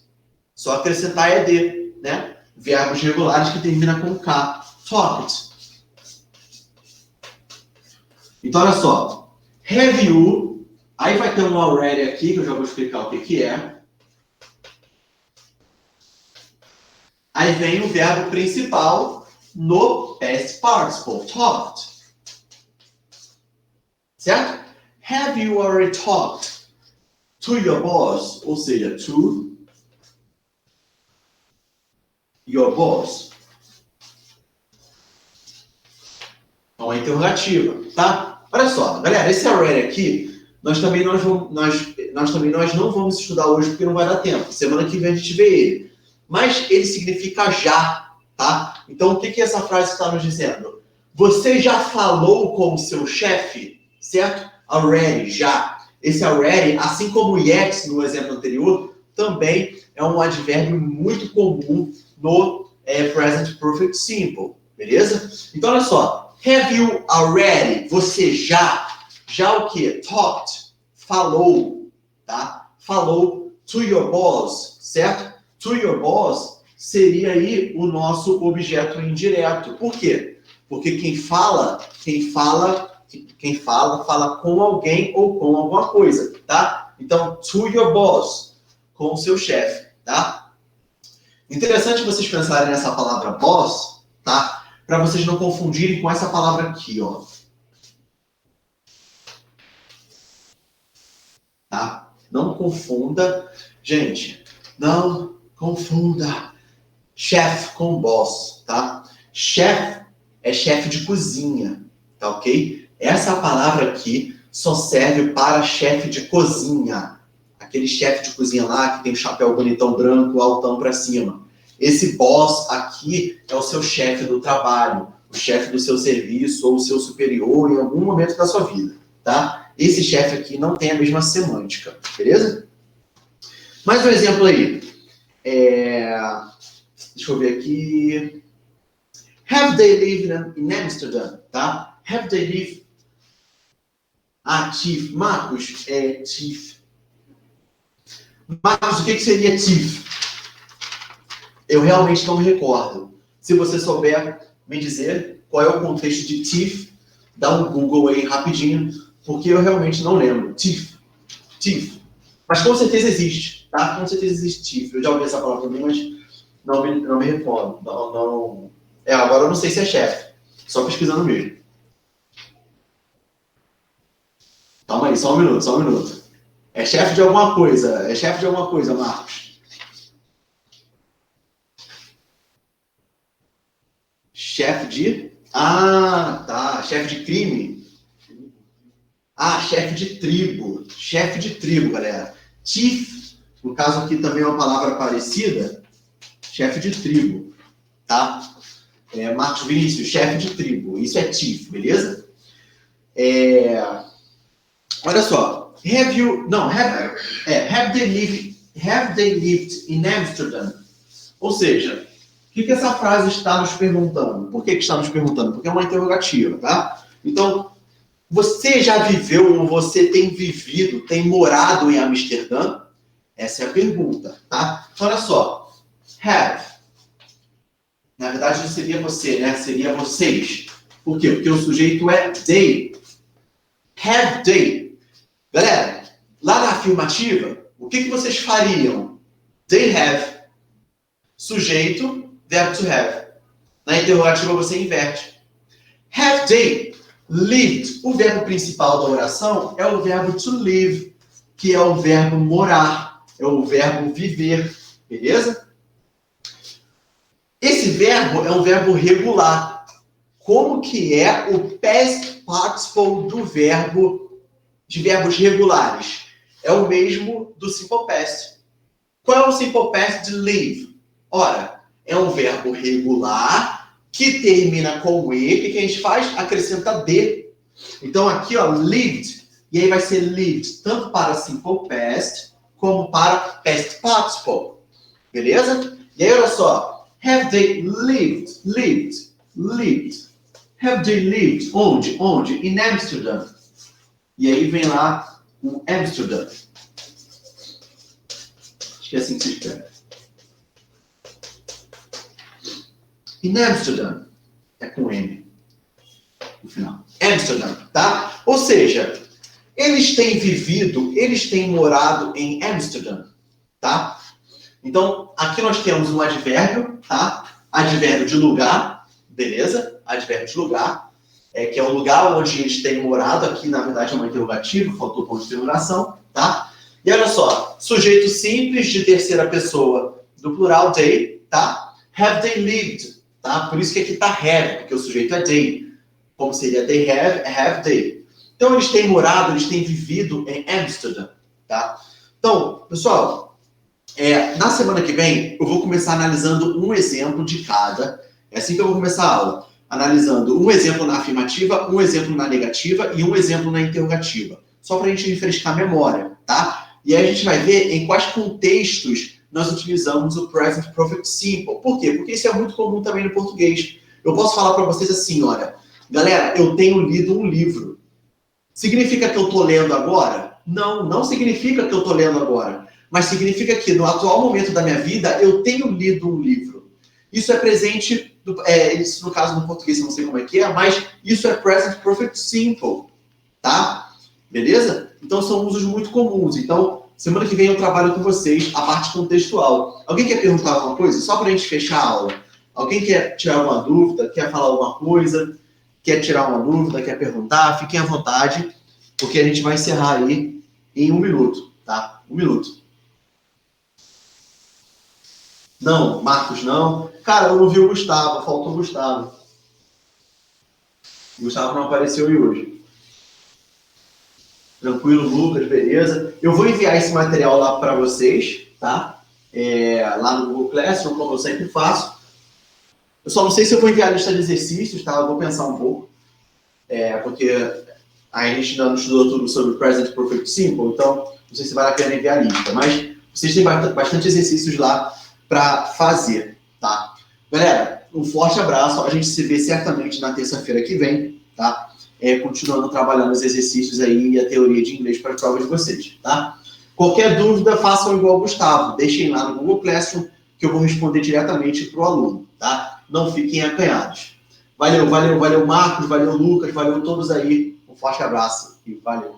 Só acrescentar ed, né? Verbos regulares que terminam com K. Talked. Então, olha só. Have you. Aí vai ter um already aqui, que eu já vou explicar o que é. Aí vem o verbo principal no past participle. Talked. Certo? Have you already talked to your boss? Ou seja, to your boss. Então, é interrogativa, tá? Olha só, galera, esse already aqui, nós também não vamos estudar hoje porque não vai dar tempo. Semana que vem a gente vê ele. Mas ele significa já, tá? Então, o que essa frase está nos dizendo? Você já falou com o seu chefe, certo? Already, já. Esse already, assim como yet no exemplo anterior, também é um advérbio muito comum no present perfect simple, beleza? Então, olha só. Have you already? Você já o quê? Talked, falou, tá? Falou to your boss, certo? To your boss seria aí o nosso objeto indireto. Por quê? Porque quem fala fala com alguém ou com alguma coisa, tá? Então, to your boss, com o seu chefe, tá? Interessante vocês pensarem nessa palavra boss, tá? Para vocês não confundirem com essa palavra aqui, ó. Tá? Não confunda. Gente, não confunda chefe com boss, tá? Chefe é chefe de cozinha, tá ok? Essa palavra aqui só serve para chefe de cozinha. Aquele chefe de cozinha lá que tem o chapéu bonitão branco, altão para cima. Esse boss aqui é o seu chefe do trabalho, o chefe do seu serviço ou o seu superior em algum momento da sua vida, tá? Esse chefe aqui não tem a mesma semântica, beleza? Mais um exemplo aí. Deixa eu ver aqui. Have they lived in Amsterdam, tá? Have they lived... Tiff. Marcos, Tiff. Marcos, o que seria Tiff? Eu realmente não me recordo. Se você souber me dizer qual é o contexto de Tiff, dá um Google aí rapidinho, porque eu realmente não lembro. Tiff. Mas com certeza existe, tá? Com certeza existe Tiff. Eu já ouvi essa palavra também, mas não me recordo. Agora eu não sei se é chefe. Só pesquisando mesmo. Calma aí, só um minuto. É chefe de alguma coisa, Marcos. Chefe de... tá. Chefe de crime. Chefe de tribo. Chefe de tribo, galera. Chief, no caso aqui também é uma palavra parecida. Chefe de tribo, tá? Marcos Vinícius, chefe de tribo. Isso é chief, beleza? Olha só. Have they lived in Amsterdam? Ou seja... O que essa frase está nos perguntando? Por que está nos perguntando? Porque é uma interrogativa, tá? Então, você já viveu ou você tem vivido, tem morado em Amsterdã? Essa é a pergunta, tá? Então, olha só. Have. Na verdade, não seria você, né? Seria vocês. Por quê? Porque o sujeito é they. Have they. Galera, lá na afirmativa, o que vocês fariam? They have. Sujeito, verbo to have. Na interrogativa você inverte. Have they lived? O verbo principal da oração é o verbo to live, que é o verbo morar, é o verbo viver, beleza? Esse verbo é um verbo regular. Como que é o past participle do verbo, de verbos regulares? É o mesmo do simple past. Qual é o simple past de live? Ora, é um verbo regular que termina com E. O que a gente faz? Acrescenta D. Então, aqui, ó, lived. E aí vai ser lived tanto para simple past como para past participle. Beleza? E aí, olha só. Have they lived? Have they lived? Onde? In Amsterdam. E aí vem lá o Amsterdam. Acho que é assim que se escreve. In Amsterdam. É com M. No final. Amsterdam, tá? Ou seja, eles têm morado em Amsterdam, tá? Então, aqui nós temos um advérbio, tá? Advérbio de lugar, beleza? Advérbio de lugar, que é o lugar onde eles têm morado. Aqui, na verdade, é uma interrogativa, faltou ponto de interrogação, tá? E olha só, sujeito simples de terceira pessoa do plural, they, tá? Have they lived? Tá? Por isso que aqui está have, porque o sujeito é they. Como seria they have they. Então, eles têm morado, eles têm vivido em Amsterdã, tá? Então, pessoal, na semana que vem, eu vou começar analisando um exemplo de cada. É assim que eu vou começar a aula. Analisando um exemplo na afirmativa, um exemplo na negativa e um exemplo na interrogativa. Só para a gente refrescar a memória, tá? E aí a gente vai ver em quais contextos nós utilizamos o Present Perfect Simple. Por quê? Porque isso é muito comum também no português. Eu posso falar para vocês assim, olha, galera, eu tenho lido um livro. Significa que eu estou lendo agora? Não, não significa que eu estou lendo agora. Mas significa que no atual momento da minha vida eu tenho lido um livro. Isso é presente, isso no caso no português eu não sei como é que é, mas isso é Present Perfect Simple, tá? Beleza? Então são usos muito comuns. Então, semana que vem eu trabalho com vocês a parte contextual. Alguém quer perguntar alguma coisa? Só para a gente fechar a aula. Alguém quer tirar alguma dúvida? Quer falar alguma coisa? Quer tirar uma dúvida? Quer perguntar? Fiquem à vontade, porque a gente vai encerrar aí em 1 minuto, tá? 1 minuto. Não, Marcos não. Cara, eu não vi o Gustavo, faltou o Gustavo. O Gustavo não apareceu aí hoje. Tranquilo, Lucas, beleza. Eu vou enviar esse material lá para vocês, tá? Lá no Google Classroom, como eu sempre faço. Eu só não sei se eu vou enviar a lista de exercícios, tá? Eu vou pensar um pouco. Porque a gente ainda não estudou tudo sobre Present Perfect Simple, então não sei se vale a pena enviar a lista. Mas vocês têm bastante exercícios lá para fazer, tá? Galera, um forte abraço. A gente se vê certamente na terça-feira que vem, tá? Continuando trabalhando os exercícios aí e a teoria de inglês para as provas de vocês, tá? Qualquer dúvida, façam igual o Gustavo. Deixem lá no Google Classroom que eu vou responder diretamente para o aluno, tá? Não fiquem acanhados. Valeu, Marcos, valeu, Lucas, valeu todos aí. Um forte abraço e valeu.